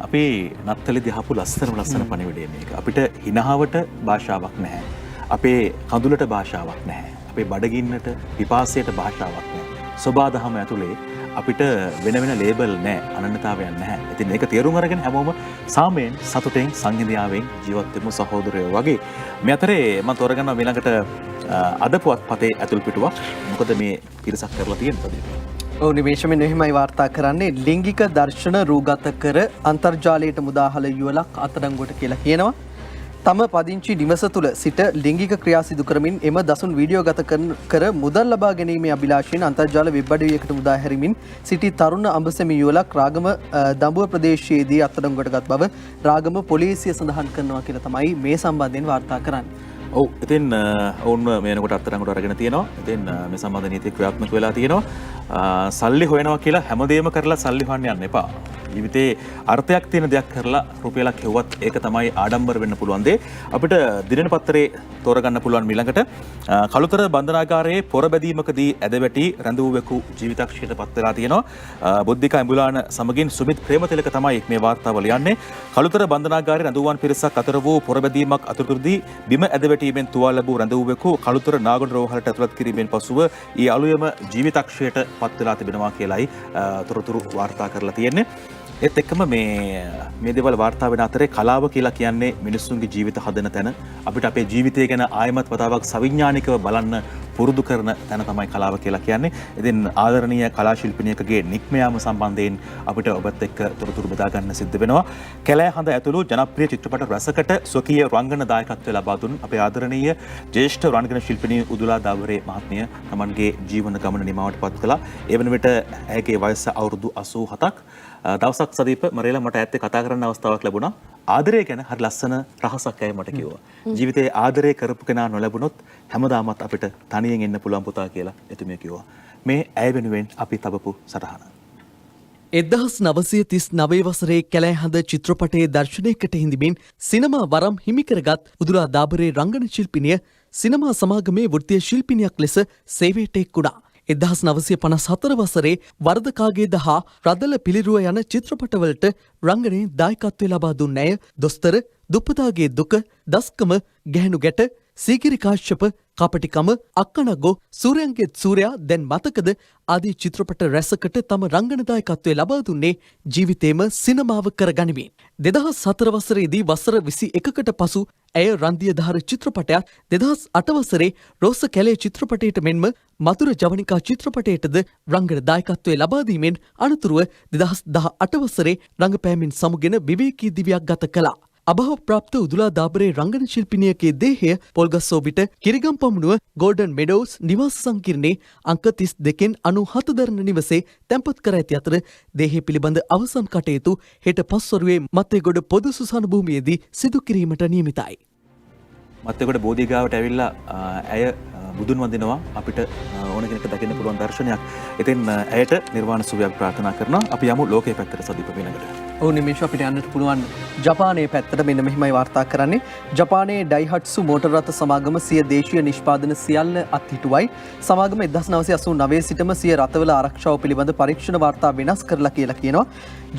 අපි නත්තලේදී අහපු ලස්සන පණිවිඩය මේක. අපිට හිනාවට භාෂාවක් නැහැ. අපේ කඳුලට භාෂාවක් නැහැ. අපේ බඩගින්නට පිපාසයට භාෂාවක් නැහැ. සබාදහම ඇතුලේ අපිට වෙන ලේබල් නැහැ, අනන්‍යතාවයක් නැහැ. ඉතින් මේක තේරුම් අරගෙන හැමෝම සාමයෙන්, සතුටෙන්, සංහිඳියාවෙන් ජීවත් වෙමු සහෝදරයෝ වගේ. මේ අතරේ මම තෝරගන්නවා ඊළඟට අද පුවත්පතේ ඇතුල් පිටුවක්. මොකද මේ පිරිසක් කරලා තියෙන්නේ. ඔව් නිමේෂමෙන් එහෙමයි වාර්තා කරන්නේ. ලිංගික දර්ශන රූගත කර අන්තර්ජාලයට මුදාහල යුවලක් අත්අඩංගුවට කියලා කියනවා. තම පදිංචි නිවස තුළ සිට ලිංගික ක්‍රියා සිදු කරමින් එම දසුන් වීඩියෝ ගත කර මුදල් ලබා ගැනීමේ අභිලාෂයෙන් අන්තර්ජාල වෙබ් අඩවියකට මුදා හැරිමින් සිටි තරුණ අඹසෙමි යුවලක් රාගම දඹුව ප්‍රදේශයේදී අත්අඩංගුවට ගත් බව රාගම පොලිසිය සඳහන් කරනවා කියලා තමයි මේ සම්බන්ධයෙන් වාර්තා කරන්නේ. ඔව් ඉතින් ඔවුන්ව මේනකොට අත්අඩංගුවට අරගෙන තියෙනවා. ඉතින් මේ සම්බන්ධ නීතිය ක්‍රියාත්මක වෙලා තියෙනවා. සල්ලි හොයනවා කියලා හැමදේම කරලා සල්ලි හොයන්න යන්න එපා. ජීවිතේ අර්ථයක් තියෙන දෙයක් කරලා රුපියලක් හෙව්වත් ඒක තමයි ආඩම්බර වෙන්න පුළුවන් දේ. අපිට දිනපත්‍රේ තෝරගන්න පුළුවන් ඊළඟට කළුතර බන්ධනාගාරයේ පොරබැදීමකදී ඇදවැටි රැඳවුවෙකු ජීවිතක්ෂයට පත් වෙලා තියෙනවා. බුද්ධික ඇඹුලාන සමගින් සුමිත් ප්‍රේමතිලක තමයි මේ වාර්තාව ලියන්නේ. කළුතර බන්ධනාගාරයේ රැඳවුවන් පිරිසක් අතර වූ පොරබැදීමක් අතුරුදී බිම ඇදවැටීමෙන් තුවාල ලැබූ රැඳවුවෙකු කළුතර නාගොඩ රෝහලට ඇතුළත් කිරීමෙන් පසුව ඊ අලුයම ජීවිතක්ෂයට පත් වෙලා තිබෙනවා කියලායි තොරතුරු වාර්තා කරලා තියෙන්නේ. ඒත් එක්කම මේ දේවල් වාර්තා වෙන අතරේ කලාව කියලා කියන්නේ මිනිස්සුන්ගේ ජීවිත හදන තැන. අපිට අපේ ජීවිතය ගැන ආයමත් වතාවක් සවිඥානිකව බලන්න පුරුදු කරන තැන තමයි කලාව කියලා කියන්නේ. ඉතින් ආදරණීය කලා ශිල්පිනියකගේ නික්ම යාම සම්බන්ධයෙන් අපිට ඔබත් එක්ක තොරතුරු බෙදා ගන්න සිද්ධ වෙනවා. කැලෑ හඳ ඇතුළු ජනප්‍රිය චිත්‍රපට රසකට ස්වකීය රංගන දායකත්වය ලබා දුන් අපේ ආදරණීය ජ්‍යෙෂ්ඨ රංගන ශිල්පිනිය උදුලා දාවරේ මහත්මිය තමන්ගේ ජීවන ගමන නිමාවට පත් කළා. ඒ වන විට ඇයගේ වයස අවුරුදු 87ක්. දවසක් සදීප මරේලා මට ඇත්තේ කතා කරන්න අවස්ථාවක් ලැබුණා. ආදරය ගැන හරි ලස්සන රහසක් අය මට කිව්වා. ජීවිතේ ආදරය කරපු කෙනා නොලැබුණොත් හැමදාමත් අපිට තනියෙන් ඉන්න පුළුවන් පුතා කියලා එතුමිය කිව්වා. මේ ඇය වෙනුවෙන් අපි තබපු සටහන. 1939 වසරේ කැලෑහඳ චිත්‍රපටයේ දර්ශනයකට හිඳමින් සිනමා වරම් හිමිකරගත් උදුරා දාබරේ රංගන ශිල්පිනිය සිනමා සමාගමේ වෘත්තීය ශිල්පිනියක් ලෙස සේවයට එක්ුණා. 1954 වසරේ වර්ධකාගේ දහා රදල පිළිරුව යන චිත්‍රපටවලට රංගනයේ දායකත්වය ලබා දුන් ඇය දොස්තර, දුප්පතාගේ දුක, දස්කම, ගැහැණු ගැට, සීගිරි කාශ්‍යප, කපටිකම, අක්කනගෝ, සූර්යන්ගේ සූර්යා දැන් මතකද ආදී චිත්‍රපට රැසකට තම රංගන දායකත්වය ලබා දුන්නේ ජීවිතේම සිනමාව කරගනිමින්. 2004 වසරේදී වසර 21කට පසු ඇය රන්දියධාර චිත්‍රපටයක්, 2008 වසරේ රෝස කැලේ චිත්‍රපටයට මෙන්ම මధుර ජවනිකා චිත්‍රපටයටද රංගන දායකත්වය ලබා දීමෙන් අනතුරුව 2018 වසරේ රංගපෑමෙන් සමුගෙන විවේකී දිවියක් ගත කළා. අභව ප්‍රාප්ත උදුලා දාබරේ රංගන ශිල්පිනියගේ දේහය පොල්ගස්සෝ විට කිරිගම් පමුණුව ගෝල්ඩන් මෙඩෝස් නිවාස සංකීර්ණයේ අංක 32න් 97 දරන නිවසේ තැන්පත් කර ඇති අතර දේහය පිළිබඳ අවසන් කටයුතු හෙට පස්වරුවේ මත්තේගොඩ පොදු සුසාන භූමියේදී සිදු කිරීමට නියමිතයි. මත්තේගොඩ බෝධිගාවට ඇවිල්ලා ඇය බුදුන් වඳිනවා අපිට ඕන කෙනෙක්ට දකින්න පුළුවන් දර්ශනයක්. ඉතින් ඇයට නිර්වාණ සුවයක් ප්‍රාර්ථනා කරනවා. අපි යමු ලෝකයේ පැත්තට සදීප වෙනකට. ඔව් නිමේෂ අපිට යන්නට පුළුවන් ජපානයේ පැත්තට. මෙන්න මෙහිමයි වාර්තා කරන්නේ. ජපානයේ ඩයිහට්සු මෝටර් රථ සමාගම සිය දේශීය නිෂ්පාදන සියල්ල අත්හිටුවයි. සමාගම 1989 සිටම සිය රථවල ආරක්ෂාව පිළිබඳ පරීක්ෂණ වාර්තා වෙනස් කරලා කියලා කියනවා.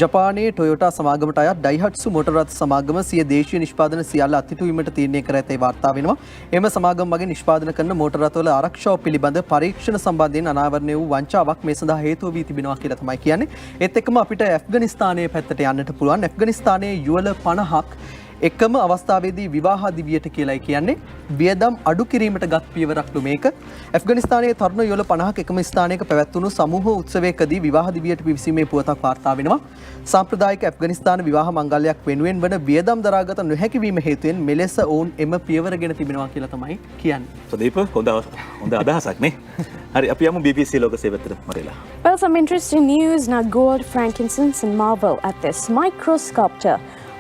ජපානයේ ටොයෝටා සමාගමට අයත් ඩයිහට්සු මෝටර් රථ සමාගම සිය දේශීය නිෂ්පාදන සියල්ල අත්හිටුවීමට තීරණය කර ඇතැයි වාර්තා වෙනවා. එම සමාගම මගින් නිෂ්පාදන කරන මෝටර් රථවල ආරක්ෂාව පිළිබඳ පරීක්ෂණ සම්බන්ධයෙන් අනාවරණය වූ වංචාවක් මේ සඳහා හේතුව වී තිබෙනවා කියලා තමයි කියන්නේ. ඒත් එක්කම අපිට ඇෆ්ගනිස්තානයේ පැත්තට යන්නට පුළුවන්. ඇෆ්ගනිස්තානයේ යුවල 50ක් එකම අවස්ථාවේදී විවාහ දිවියට කියලායි කියන්නේ. වියදම් අඩු කිරීමට ගත් පියවරක්ලු මේක. ඇෆ්ගනිස්තානයේ තරුණ යුවල 50ක් එකම ස්ථානයක පැවැත්වුණු සමූහ උත්සවයකදී විවාහ දිවියට පිවිසීමේ පුවතක් වාර්තා වෙනවා. සාම්ප්‍රදායික ඇෆ්ගනිස්තාන විවාහ මංගල්‍යයක් වෙනුවෙන් වන වියදම් දරාගත නොහැකි වීම හේතුවෙන් මෙලෙස ඔවුන් එම පියවරගෙන තිබෙනවා කියලා තමයි කියන්නේ. සදීප හොඳ අදහසක් නේ. හරි අපි යමු BBC ලෝක සේවයට මරලා. Well, some interesting news now. Gold, frankincense and marble at this micro sculptor.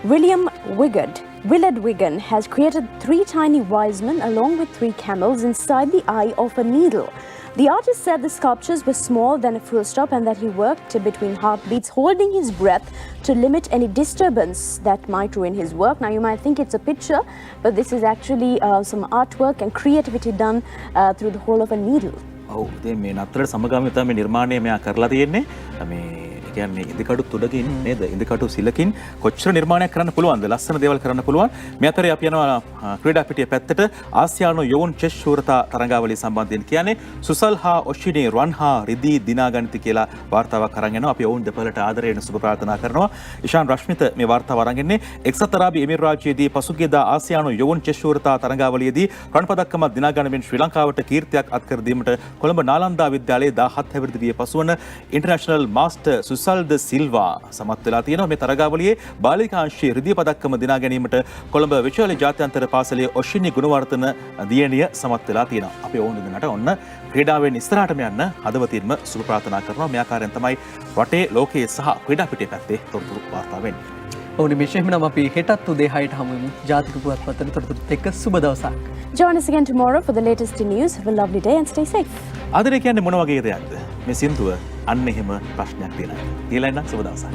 Willard Wigan has created 3 tiny wise men along with 3 camels inside the eye of a needle. The artist said the sculptures were smaller than a full stop and that he worked between heartbeats, holding his breath to limit any disturbance that might ruin his work. Now you might think it's a picture, but this is actually some artwork and creativity done through the hole of a needle. ඔව් ඉතින් මේ නතරට සමගාමීව තමයි නිර්මාණය මෙයා කරලා තියෙන්නේ. මේ කියන්නේ ඉදිකටු තුඩකින් නේද? ඉදිකටු සිලකින් කොච්චර නිර්මාණයක් කරන්න පුළුවන්ද? ලස්සන දේවල් කරන්න පුළුවන්. මේ අතරේ අපි යනවා ක්‍රීඩා පිටිය පැත්තට. ආසියානු යොවුන් චෙස් ශූරතා තරඟාවලිය සම්බන්ධයෙන් කියන්නේ සුසල් හා ඔෂිනි රන් හා රිදී දිනාගනිති කියලා වාර්තාවක් අරන් එනවා. අපි ඔවුන් දෙපළට ආදරයෙන් සුබ ප්‍රාර්ථනා කරනවා. ඉෂාන් රශ්මිත මේ වාර්තාව අරන් එන්නේ එක්සත් අරාබි එමිරාජ්‍යයේදී පසුගියදා ආසියානු යොවුන් චෙස් ශූරතා තරඟාවලියේදී රන් පදක්කමක් දිනාගැනීමෙන් ශ්‍රී ලංකාවට කීර්තියක් අත්කර දීමට කොළඹ නාලන්දා විද්‍යාලයේ 17 හැවිරිදි විය පසුවන ඉන්ටර්නැෂනල් මාස්ටර් සුසල් ද සිල්වා සමත් වෙලා තියෙනවා. මේ තරගාවලියේ බාලිකාංශයේ රිදී පදක්කම දිනා ගැනීමට කොළඹ විශ්වවිද්‍යාල ජාත්‍යන්තර පාසලේ ඔෂිනි ගුණවර්ධන දියණිය සමත් වෙලා තියෙනවා. අපි ඕන දෙන්නට ඔන්න ක්‍රීඩාවෙන් ඉස්සරහටම යන්න හදවතින්ම සුබ ප්‍රාර්ථනා කරනවා. මේ ආකාරයෙන් තමයි රටේ ලෝකයේ සහ ක්‍රීඩා පිටියේ පැත්තේ තොරතුරු වාර්තා වෙන්නේ. ඔව් නිමේෂ එහෙනම් අපි හෙටත් උදේ 6ට හමු වෙමු. ජාතික පුවත්පතේ තොරතුරුත් එක්ක සුබ දවසක්. Join us again tomorrow for the latest news. Have a lovely day and stay safe. ආදරේ කියන්නේ මොන වගේ දෙයක්ද? මේ සින්දුව අන්න එහෙම ප්‍රශ්නයක් තියෙනවා. ඊළඟ සුබ දවසක්.